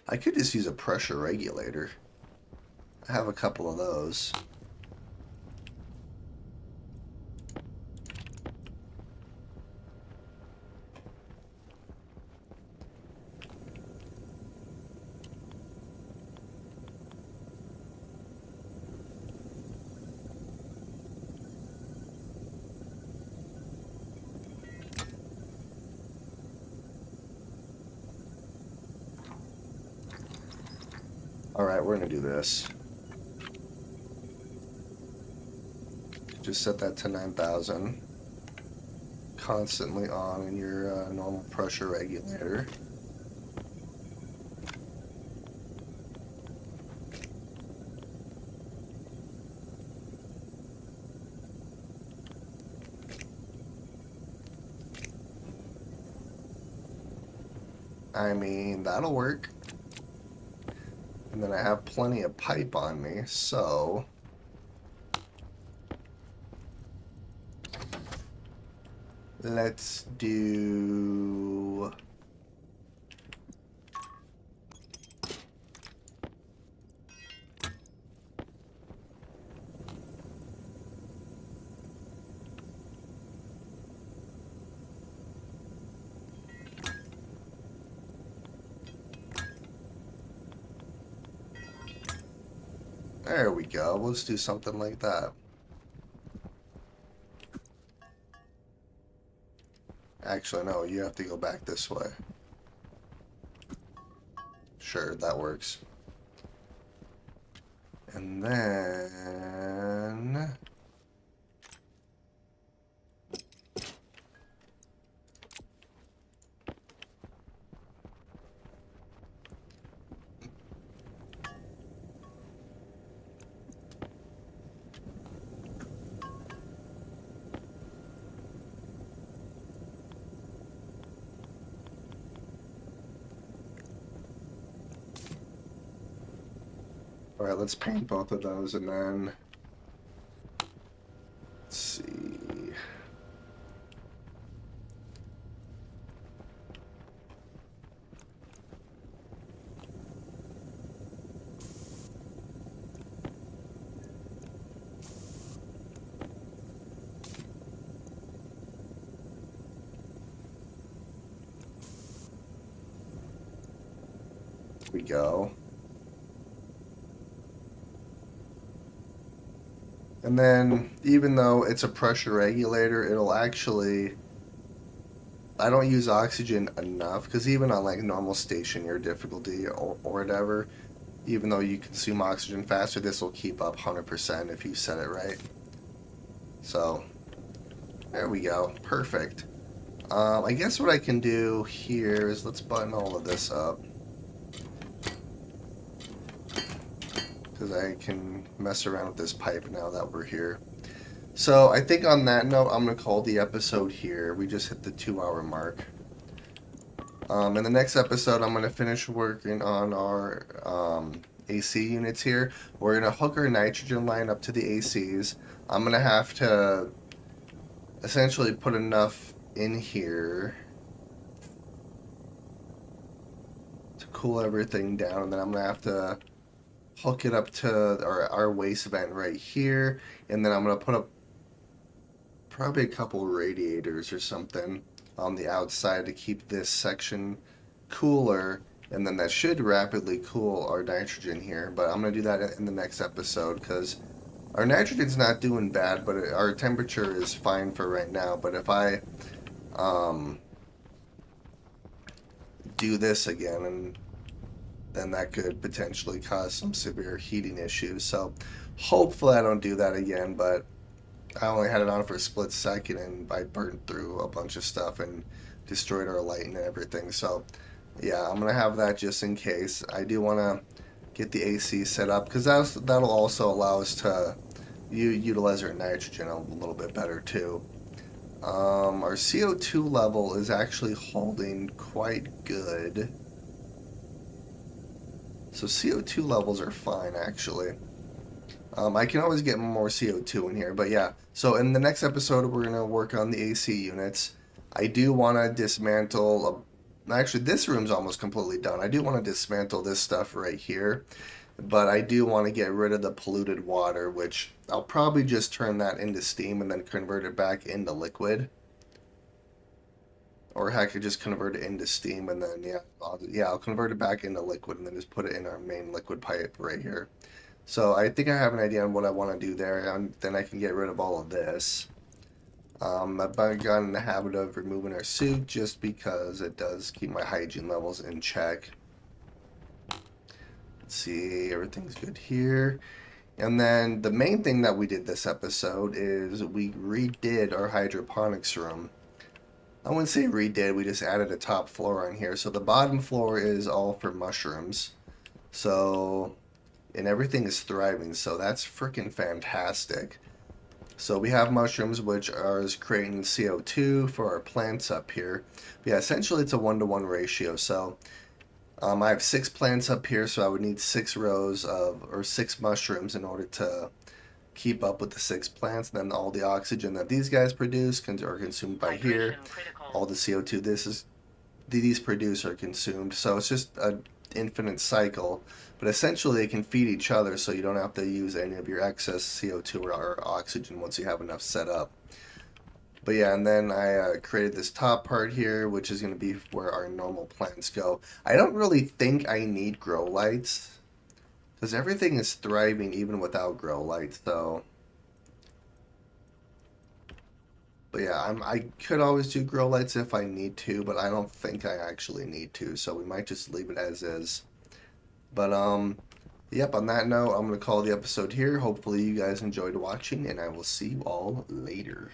I could just use a pressure regulator. I have a couple of those. Alright, we're going to do this. Just set that to 9,000. Constantly on in your normal pressure regulator. I mean, that'll work. And then I have plenty of pipe on me, so... Let's do... There we go. Let's do something like that. Actually, no, you have to go back this way. Sure, that works. And then... Alright, let's paint both of those and then... Let's see... we go. And then, even though it's a pressure regulator, it'll actually... I don't use oxygen enough, because even on like normal Stationeer difficulty or whatever, even though you consume oxygen faster, this will keep up 100% if you set it right. So, there we go. Perfect. I guess what I can do here is let's button all of this up. Because I can mess around with this pipe now that we're here. So I think on that note, I'm going to call the episode here. We just hit the 2-hour mark. In the next episode, I'm going to finish working on our AC units here. We're going to hook our nitrogen line up to the ACs. I'm going to have to essentially put enough in here to cool everything down. And then I'm going to have to hook it up to our waste vent right here. And then I'm going to put up probably a couple radiators or something on the outside to keep this section cooler, and then that should rapidly cool our nitrogen here. But I'm going to do that in the next episode because our nitrogen's not doing bad, but our temperature is fine for right now. But if I do this again, and then that could potentially cause some severe heating issues. So hopefully I don't do that again, but I only had it on for a split second and I burned through a bunch of stuff and destroyed our lighting and everything. So yeah, I'm gonna have that just in case. I do want to get the AC set up because that'll also allow us to utilize our nitrogen a little bit better too. Our CO2 level is actually holding quite good. So CO2 levels are fine actually. I can always get more CO2 in here, but yeah. So in the next episode, we're going to work on the AC units. I do want to dismantle... actually, this room's almost completely done. I do want to dismantle this stuff right here, but I do want to get rid of the polluted water, which I'll probably just turn that into steam and then convert it back into liquid. Or heck, I just convert it into steam and then, I'll convert it back into liquid and then just put it in our main liquid pipe right here. So I think I have an idea on what I want to do there, and then I can get rid of all of this. I've gotten in the habit of removing our suit just because it does keep my hygiene levels in check. Let's see, everything's good here. And then the main thing that we did this episode is we redid our hydroponics room. I wouldn't say redid, we just added a top floor on here. So the bottom floor is all for mushrooms. So... and everything is thriving, so that's freaking fantastic. So we have mushrooms, which are creating CO2 for our plants up here. But yeah, essentially it's a 1-to-1 ratio. So I have 6 plants up here, so I would need 6 rows of, or 6 mushrooms in order to keep up with the 6 plants. And then all the oxygen that these guys produce are consumed by here. All the CO2 these produce are consumed. So it's just an infinite cycle. But essentially they can feed each other, so you don't have to use any of your excess CO2 or oxygen once you have enough set up. But yeah, and then I created this top part here, which is going to be where our normal plants go. I don't really think I need grow lights, because everything is thriving even without grow lights, though. But yeah, I could always do grow lights if I need to, but I don't think I actually need to, so we might just leave it as is. But Yep, on that note, I'm going to call the episode here. Hopefully, you guys enjoyed watching, and I will see you all later.